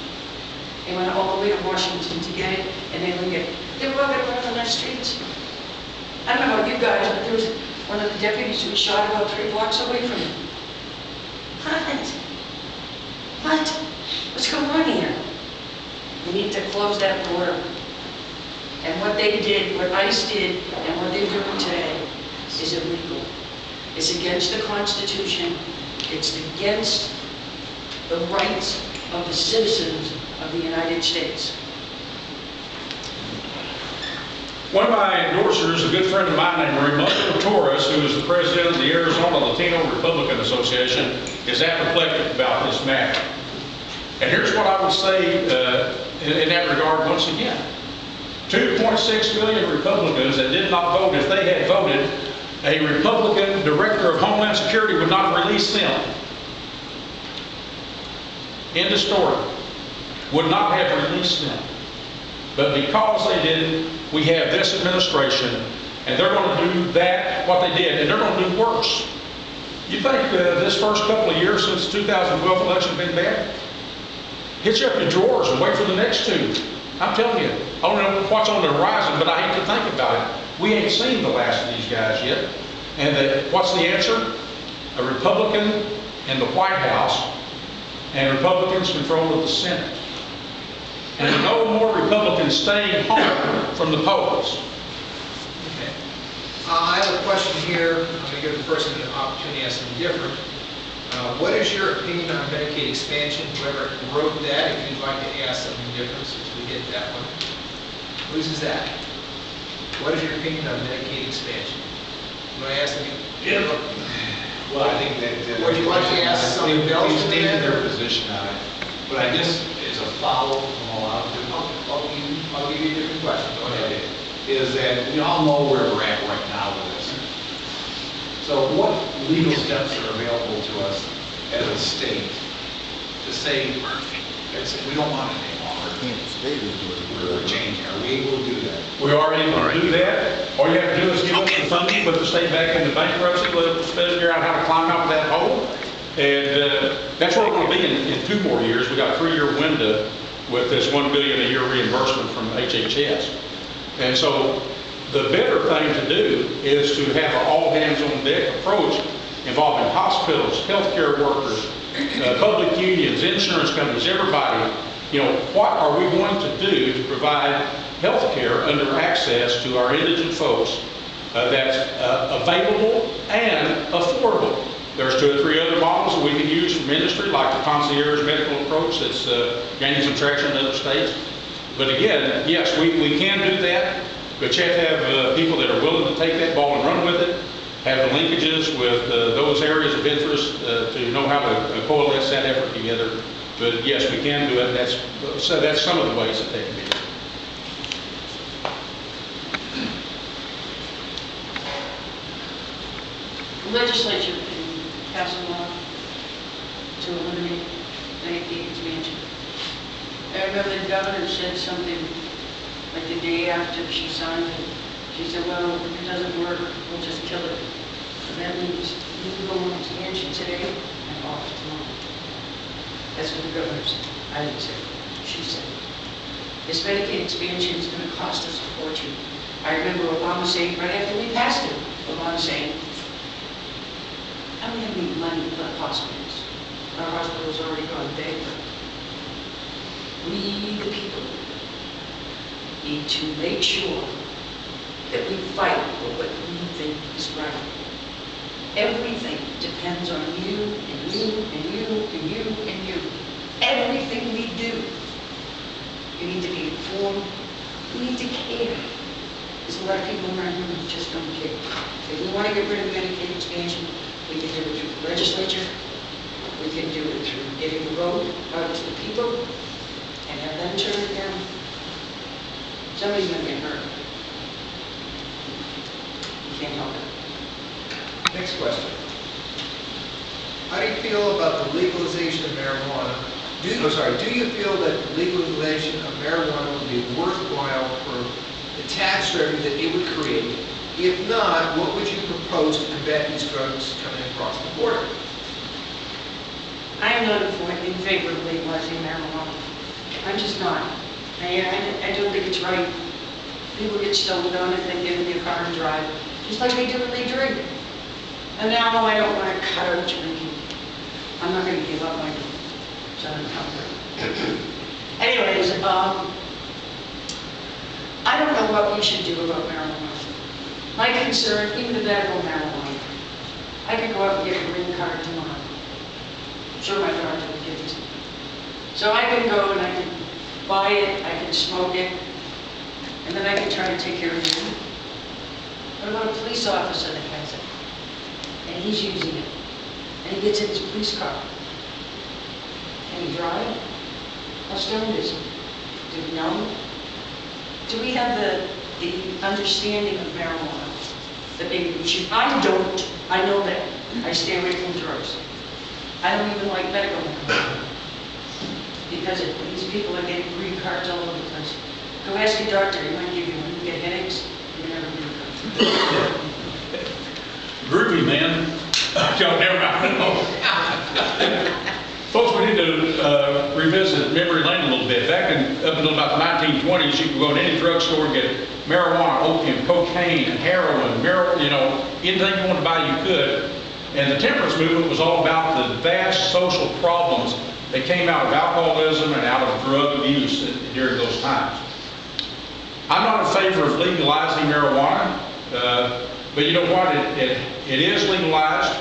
They went all the way to Washington to get it, and they would get it. They were all going to run on the streets. I don't know about you guys, but there was one of the deputies who was shot about 3 blocks away from him. What? What's going on here? We need to close that border. And what they did, what ICE did, and what they're doing today is illegal. It's against the Constitution. It's against the rights of the citizens of the United States. One of my endorsers, a good friend of mine named Raimundo Torres, who is the president of the Arizona Latino Republican Association, is apoplectic about this matter. And here's what I would say in that regard once again. 2.6 million Republicans that did not vote, if they had voted, a Republican director of Homeland Security would not have released them. End of story. Would not have released them. But because they didn't, we have this administration, and they're going to do that, what they did, and they're going to do worse. You think this first couple of years since the 2012 election have been bad? Hitch up your drawers and wait for the next two. I'm telling you, I don't know what's on the horizon, but I hate to think about it. We ain't seen the last of these guys yet. And what's the answer? A Republican in the White House and Republicans control of the Senate. and no more Republicans staying home from the polls. Okay. I have a question here. I'm going to give the person an opportunity to ask something different. What is your opinion on Medicaid expansion? Whoever wrote that, if you'd like to ask something different, since we get that one. Whose is that? What is your opinion on Medicaid expansion? You want to ask them? Well, I think that. Would you like to ask something else? They've stated their position on it, but I guess as a follow from a lot of people. I'll give you a different question. Go ahead. Is that we all know where we're at right now with this. So what legal steps are available to us as a state to say, we don't want it any longer? We're changing. Are we able to do that? We are able to do that. All you have to do is give us the funding, put the state back into bankruptcy, let us figure out how to climb out of that hole. And that's where we're going to be in 2 more years. We got a 3-year window with this $1 billion a year reimbursement from HHS. And so the better thing to do is to have an all-hands-on-deck approach involving hospitals, healthcare workers, public unions, insurance companies, everybody. You know, what are we going to do to provide health care under access to our indigent folks that's available and affordable? There's 2 or 3 other models that we can use from industry, like the concierge medical approach that's gaining some traction in other states. But again, yes, we can do that, but you have to have people that are willing to take that ball and run with it, have the linkages with those areas of interest to know how to coalesce that effort together. But yes, we can do it. That's some of the ways that they can be done. The legislature can pass a law to eliminate Medicaid expansion. I remember the governor said something like the day after she signed it. She said, well, if it doesn't work, we'll just kill it. So that means you can go on expansion today and off tomorrow. That's what the governor said. I didn't say it. She said it. This Medicaid expansion is going to cost us a fortune. I remember Obama saying, right after we passed it, Obama saying, I don't have any money to put hospitals. Our hospital's already gone bankrupt. We, the people, need to make sure that we fight for what we think is right. Everything depends on you, and you, and you, and you, and you. Everything we do. You need to be informed. You need to care. There's a lot of people around here who just don't care. If we want to get rid of Medicaid expansion, we can do it through the legislature. We can do it through getting the vote out to the people and have them turn it down. Somebody's going to get hurt. You can't help it. Next question. How do you feel about the legalization of marijuana? Do you feel that legalization of marijuana would be worthwhile for the tax revenue that it would create? If not, what would you propose to combat these drugs coming across the border? I am not in favor of legalizing marijuana. I'm just not. I don't think it's right. People get stoned on it, they get in their car and drive, just like they do when they drink. And now I don't want to cut out drinking. I'm not going to give up my Southern Comfort. Anyways, I don't know what we should do about marijuana. My concern, even the medical marijuana, I could go out and get a green card tomorrow. I'm sure my doctor would give it to me. So I can go and I can buy it, I can smoke it, and then I can try to take care of you. What about a police officer that has it? And he's using it. And he gets in his police car. Can he drive? How stoned is he? Do we know? Do we have the understanding of marijuana that maybe we should? I don't. I know that. I stay away from drugs. I don't even like medical marijuana. Because these people are getting green cards all over the place. Go ask your doctor, he might give you one. You get headaches, you can have a green card. Groovy, man. Y'all never know. Folks, we need to revisit memory lane a little bit. Back up until about the 1920s, you could go to any drugstore and get marijuana, opium, cocaine, heroin, anything you wanted to buy, you could. And the temperance movement was all about the vast social problems They came out of alcoholism and out of drug abuse during those times. I'm not in favor of legalizing marijuana, but you know what? It is legalized.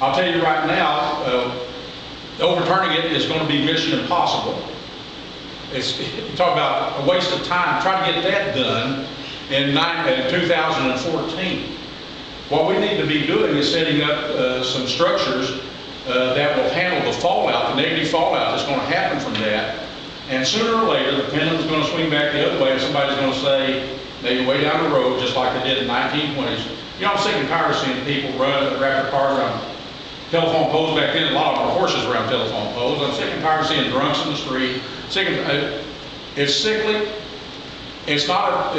I'll tell you right now, overturning it is going to be mission impossible. You talk about a waste of time. Try to get that done in 2014. What we need to be doing is setting up some structures that will handle the fallout, the negative fallout that's going to happen from that. And sooner or later, the pendulum's going to swing back the other way, and somebody's going to say, maybe way down the road, just like they did in the 1920s. You know, I'm sick and tired of seeing people wrap their cars around telephone poles. Back then, a lot of them were horses around telephone poles. I'm sick and tired of seeing drunks in the street. It's sickly. It's not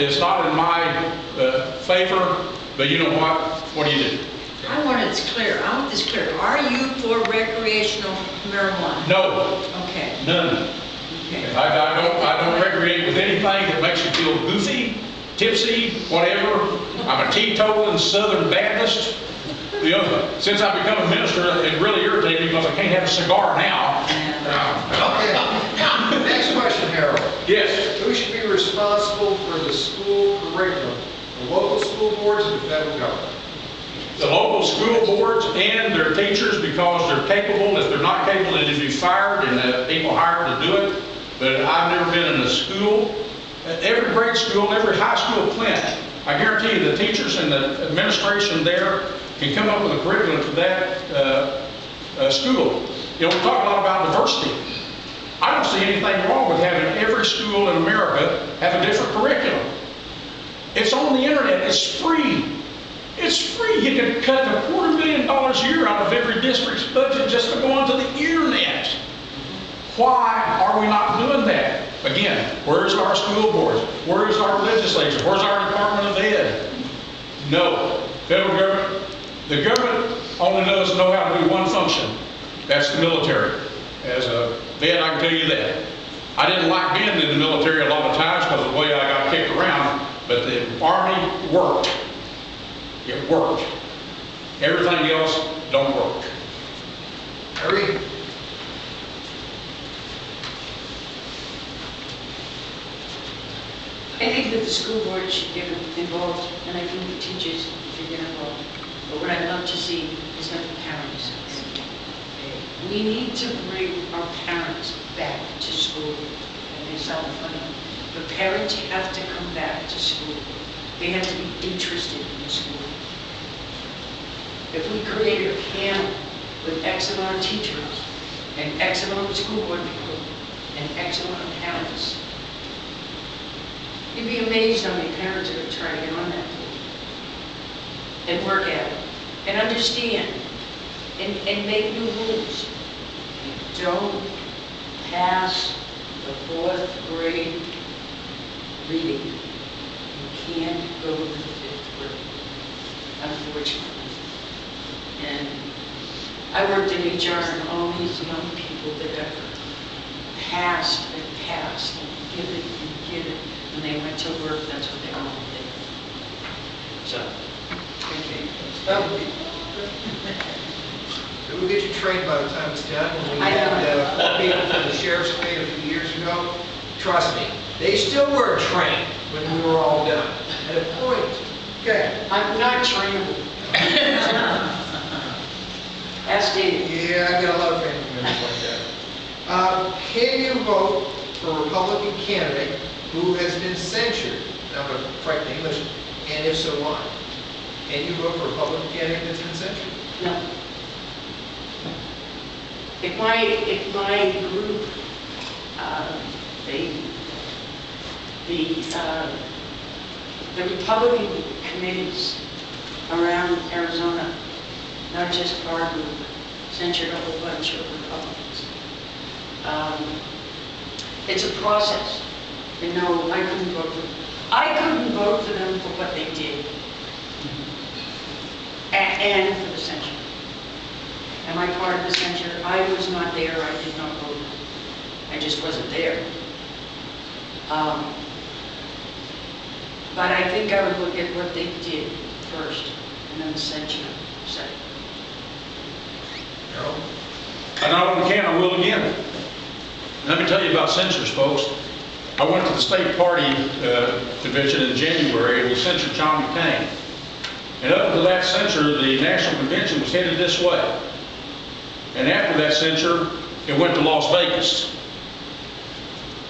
in my favor, but you know what? What do you do? I want this clear. I want this clear. Are you for recreational marijuana? No, Okay. none. Okay. I don't recreate with anything that makes you feel goofy, tipsy, whatever. I'm a teetotaling Southern Baptist. You know, since I've become a minister, it really irritates me because I can't have a cigar now. Okay. Next question, Harold. Yes. Who should be responsible for the school curriculum? The local school boards and the federal government? The local school boards and their teachers, because they're capable. If they're not capable, they need to be fired and people hired to do it. But I've never been in a school, every grade school, every high school Clint, I guarantee you the teachers and the administration there can come up with a curriculum for that school. You know, we talk a lot about diversity. I don't see anything wrong with having every school in America have a different curriculum. It's on the internet, it's free. It's free. You can cut $250,000 a year out of every district's budget just to go onto the internet. Why are we not doing that? Again, where's our school boards? Where's our legislature? Where's our Department of Ed? No. Federal government, the government only know how to do one function. That's the military. As a vet, I can tell you that. I didn't like being in the military a lot of times because of the way I got kicked around, but the Army worked. It worked. Everything else don't work. Harry? I think that the school board should get involved, and I think the teachers should get involved. But what I'd love to see is that the parents. We need to bring our parents back to school. And they sound funny, but parents have to come back to school. They have to be interested in school. If we created a panel with X amount of teachers, and X amount of school board people, and X amount of parents, you'd be amazed how many parents are going to try to get on that board and work at it and understand and make new rules. You don't pass the 4th grade reading. You can't go to the 5th grade, unfortunately. And I worked in HR, and all these young people that have passed and passed and give it and give it. When they went to work, that's what they all did. So, okay. We'll get you trained by the time it's done. When we I know. had 4 people from the sheriff's state a few years ago, trust me, they still weren't trained when we were all done. At a point, okay. I'm not trainable. Ask Dave. Yeah, I've got a lot of family members like that. Can you vote for a Republican candidate who has been censured? Now I'm going to correct the English, and if so, why? Can you vote for a Republican candidate that's been censured? No. If my group, the Republican committees around Arizona, not just our group, censured a whole bunch of Republicans. It's a process. And no, I couldn't vote for them. I couldn't vote for them for what they did. And for the censure. Am I part of the censure? I was not there. I did not vote. I just wasn't there. But I think I would look at what they did first, and then the censure second. Harold? I not only can, I will again. Let me tell you about censors, folks. I went to the state party convention in January, and we censored John McCain. And up until that censure, the national convention was headed this way. And after that censure, it went to Las Vegas.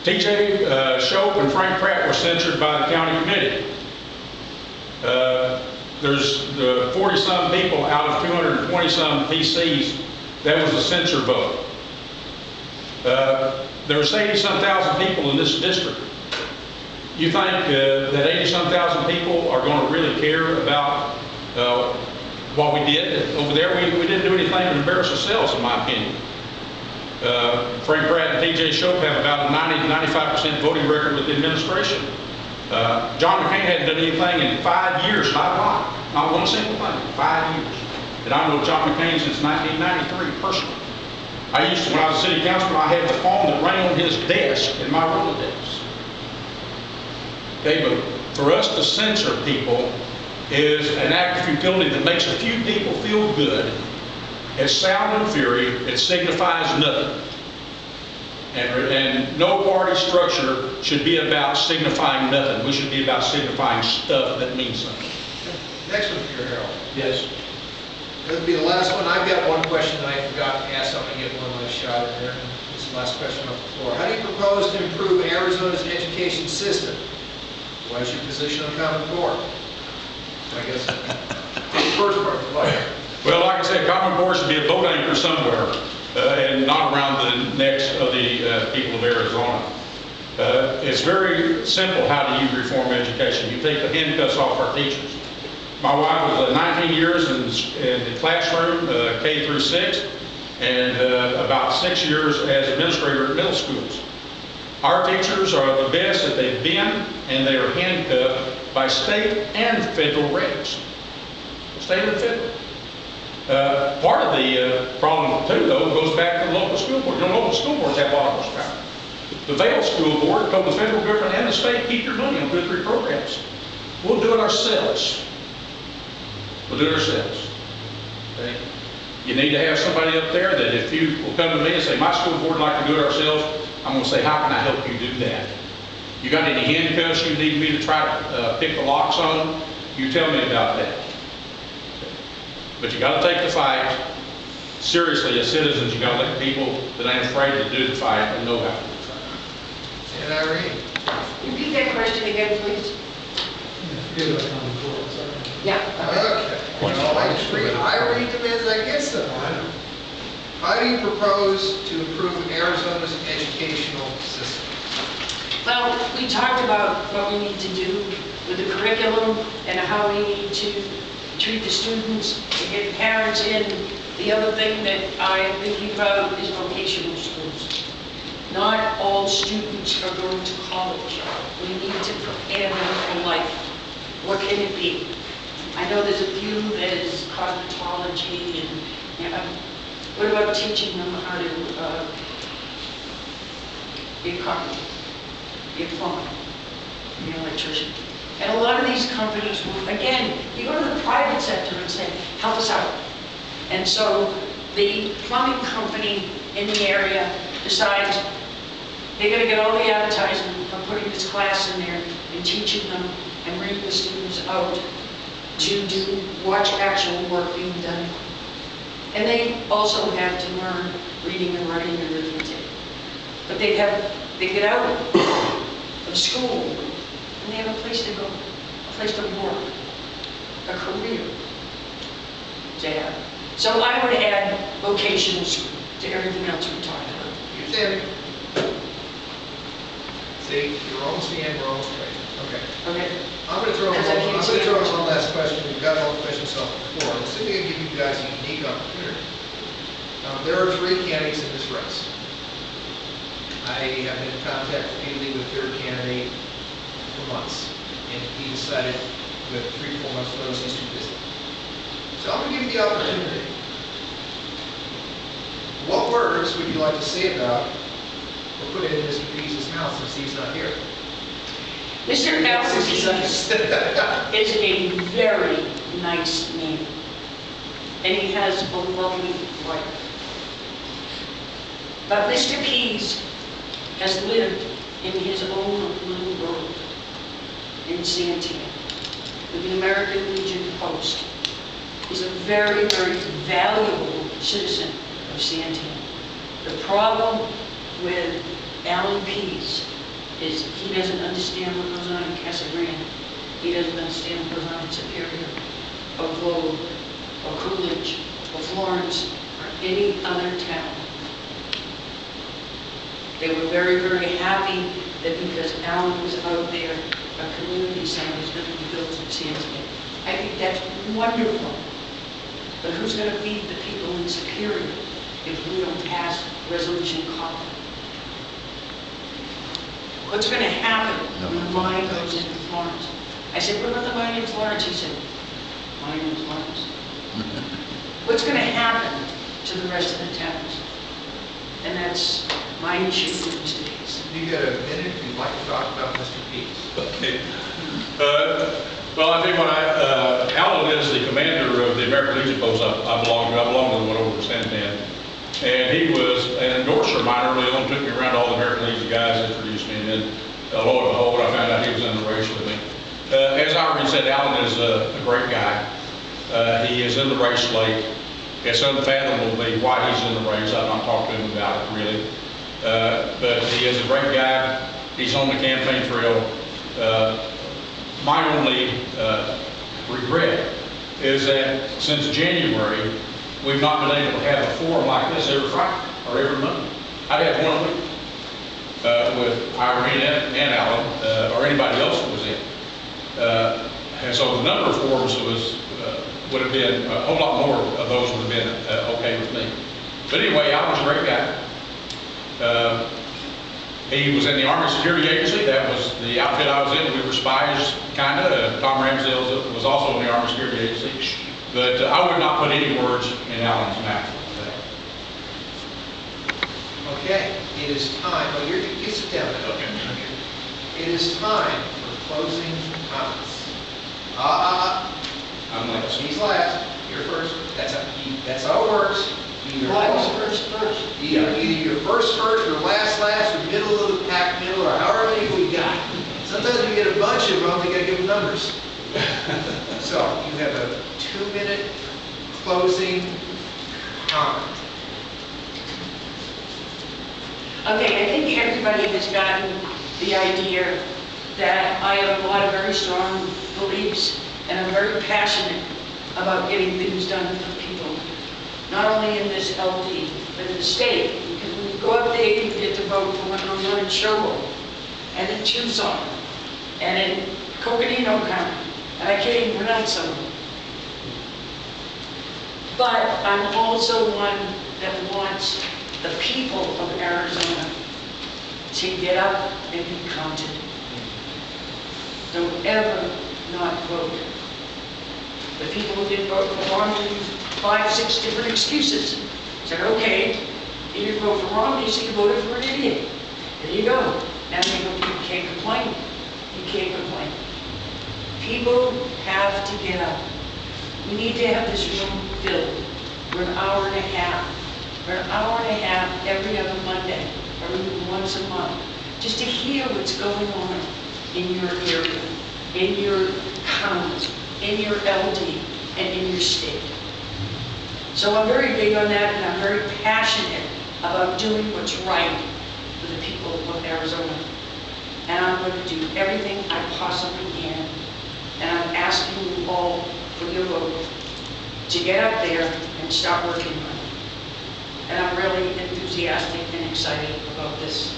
T.J. Shope and Frank Pratt were censored by the county committee. There's 40-some people out of 220-some PCs. That was a censor vote. There's 80-some thousand people in this district. You think that 80-some thousand people are going to really care about what we did over there? We didn't do anything to embarrass ourselves, in my opinion. Frank Pratt and T.J. Shope have about a 90 to 95% voting record with the administration. John McCain hadn't done anything in 5 years, not one single thing, 5 years. And I know John McCain since 1993 personally. When I was a city councilman, I had the phone that rang on his desk in my Rolodex. Okay, but for us to censor people is an act of futility that makes a few people feel good. It's sound and fury. It signifies nothing. And no party structure should be about signifying nothing. We should be about signifying stuff that means something. Next one for your Harold. Yes. This will be the last one. I've got one question that I forgot to ask. I'm going to get one last shot in there. This is the last question off the floor. How do you propose to improve Arizona's education system? What is your position on Common Core? I guess the first part of the fire. Well, like I said, Common Core should be a boat anchor somewhere, and not around the necks of the people of Arizona. It's very simple. How do you reform education? You take the handcuffs off our teachers. My wife was 19 years in the classroom, K through 6, and about 6 years as administrator at middle schools. Our teachers are the best that they've been, and they are handcuffed by state and federal regs. State and federal. Part of the problem, too, though, goes back to the local school board. You know, local school boards have a lot of horsepower. The Vail School Board told the federal government and the state, keep your money on 2 or 3 programs. We'll do it ourselves. We'll do it ourselves. Okay? You need to have somebody up there that if you will come to me and say, my school board would like to do it ourselves, I'm going to say, how can I help you do that? You got any handcuffs you need me to try to pick the locks on? You tell me about that. But you got to take the fight seriously as citizens. You got to let people that ain't afraid to do the fight and know how to do the fight. And Irene. Repeat that question again, please. Yeah. Okay. Well, I read them as I get them. How do you propose to improve Arizona's educational system? Well, we talked about what we need to do with the curriculum and how we need to treat the students, to get parents in. The other thing that I am thinking about is vocational schools. Not all students are going to college. We need to prepare them for life. What can it be? I know there's a few that is cosmetology and what about teaching them how to be a carpenter, be a plumber, be an electrician? And a lot of these companies will, again, you go to the private sector and say, help us out. And so the plumbing company in the area decides they're going to get all the advertising of putting this class in there and teaching them and bringing the students out to watch actual work being done. And they also have to learn reading and writing and arithmetic. But they get out of school and they have a place to go, a place to work, a career to have. So I would add vocational school to everything else we talked about. You Sammy. See, you're almost the end, we're almost ready. Okay. Okay. I'm going to throw in one last question. We've got all the questions off the floor. I'm simply going to give you guys a unique opportunity. There are 3 candidates in this race. I have been in contact repeatedly with their candidate for months, and he decided with 3 to 4 months notice he's too busy. So I'm going to give you the opportunity. What words would you like to say about or put in Mr. Pease's mouth since he's not here? Mr. Pease is a very nice man, and he has a lovely wife. But Mr. Pease has lived in his own little world in Santan with the American Legion Post. He's a very, very valuable citizen of Santan. The problem with Alan Pease is he doesn't understand what goes on in Casa Grande. He doesn't understand what goes on in Superior, or Globe, or Coolidge, or Florence, or any other town. They were very, very happy that because Alan was out there, a community center was going to be built in Santan. I think that's wonderful. But who's going to feed the people in Superior if we don't pass Resolution Coffin? What's going to happen when the mine goes into Florence? I said, what about the mine in Florence? He said, mine in Florence. What's going to happen to the rest of the towns? And that's my issue with Mr. Pease. You got a minute if you'd like to talk about Mr. Pease. Okay. Well, I think Alan is the commander of the American Legion Post I belong to. I belong to the one over in Santan. And he was an endorser of mine early on, took me around to all the American Legion guys, introduced me, and then lo and behold, I found out he was in the race with me. As I already said, Alan is a great guy. He is in the race late. It's unfathomable to me why he's in the race. I've not talked to him about it, really. But he is a great guy. He's on the campaign trail. My only regret is that since January, we've not been able to have a forum like this every Friday or every Monday. I'd have one a week with Irene and Alan or anybody else that was in. And so the number of forums would have been, a whole lot more of those would have been okay with me. But anyway, Alan's a great guy. He was in the Army Security Agency. That was the outfit I was in. We were spies, kind of. Tom Ramsdale was also in the Army Security Agency. But I would not put any words in Alan's mouth. Okay, it is time. Oh, you sit down. Okay. It is time for closing comments. I'm last. He's last. You're first. That's how it works. Why was first? Either you're first, or last, or middle of the pack, middle, or however many we got. Sometimes we get a bunch of them, we gotta give them numbers. So, you have a 2-minute closing comment. Okay, I think everybody has gotten the idea that I have a lot of very strong beliefs, and I'm very passionate about getting things done for people. Not only in this LD, but in the state. Because when you go up there, you get to vote for one on one in Sherwood, and in Tucson, and in Coconino County, and I can't even pronounce some of them. But I'm also one that wants the people of Arizona to get up and be counted. Don't ever not vote. The people who didn't vote for Romney used 5, 6 different excuses. Said, okay, you didn't vote for Romney, so you voted for an idiot. There you go. Now you can't complain. You can't complain. People have to get up. We need to have this room filled. We're an hour and a half. We're an hour and a half every other Monday, or even once a month, just to hear what's going on in your area, in your county, in your LD, and in your state. So I'm very big on that, and I'm very passionate about doing what's right for the people of Arizona. And I'm going to do everything I possibly can. And I'm asking you all for your vote to get up there and start working on it. And I'm really enthusiastic and excited about this.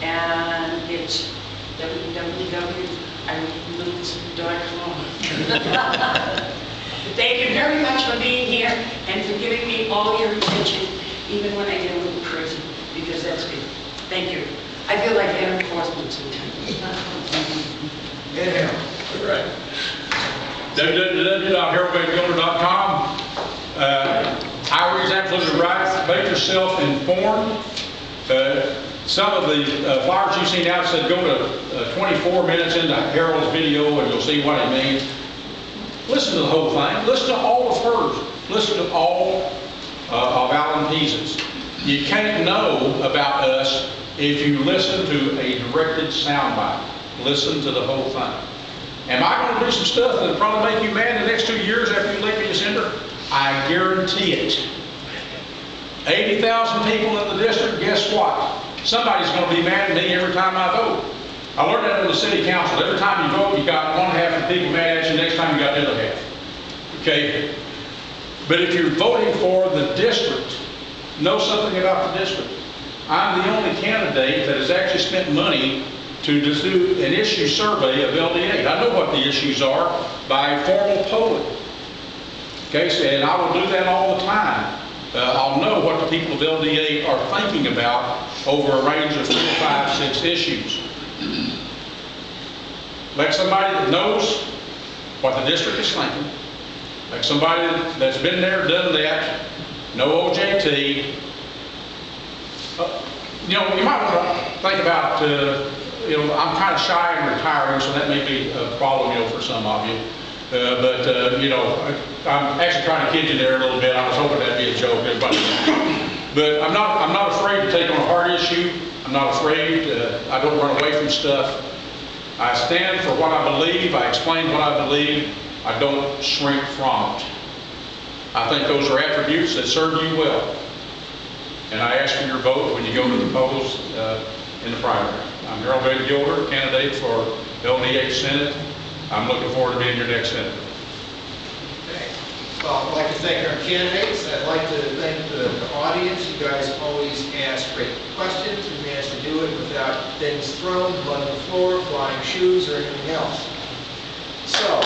And it's www.irenemules.com. Thank you very much for being here and for giving me all your attention, even when I get a little crazy, because that's good. Thank you. I feel like Adam Forsman sometimes. Inhale. All right. www.haroldbakebuilder.com. Irene is absolutely right. Make yourself informed. Some of the flyers you've seen out said go to 24 minutes into Harold's video and you'll see what he means. Listen to the whole thing. Listen to all of hers. Listen to all of Alan Pease's. You can't know about us if you listen to a directed soundbite. Listen to the whole thing. Am I going to do some stuff that'll probably make you mad in the next 2 years after you elect me to December? I guarantee it. 80,000 people in the district, guess what? Somebody's going to be mad at me every time I vote. I learned that in the city council. Every time you vote, you got one half of the people mad at you, next time you got the other half. Okay? But if you're voting for the district, know something about the district. I'm the only candidate that has actually spent money to just do an issue survey of LD8. I know what the issues are by formal polling. Okay, so, and I will do that all the time. I'll know what the people of LD8 are thinking about over a range of 4, 5, 6 issues. Let somebody that knows what the district is thinking, like somebody that's been there, done that, no OJT. You know, you might want to think about, you know, I'm kind of shy and retiring, so that may be a problem, you know, for some of you. You know, I'm actually trying to kid you there a little bit. I was hoping that'd be a joke, everybody. But I'm not afraid to take on a hard issue. I'm not afraid. I don't run away from stuff. I stand for what I believe. I explain what I believe. I don't shrink from it. I think those are attributes that serve you well. And I ask for your vote when you go to the polls in the primary. I'm Harold Bailey Gilder, candidate for LD8 Senate. I'm looking forward to being your next senator. Okay. Well, I'd like to thank our candidates. I'd like to thank the audience. You guys always ask great questions and manage to do it without things thrown, blood on the floor, flying shoes, or anything else. So,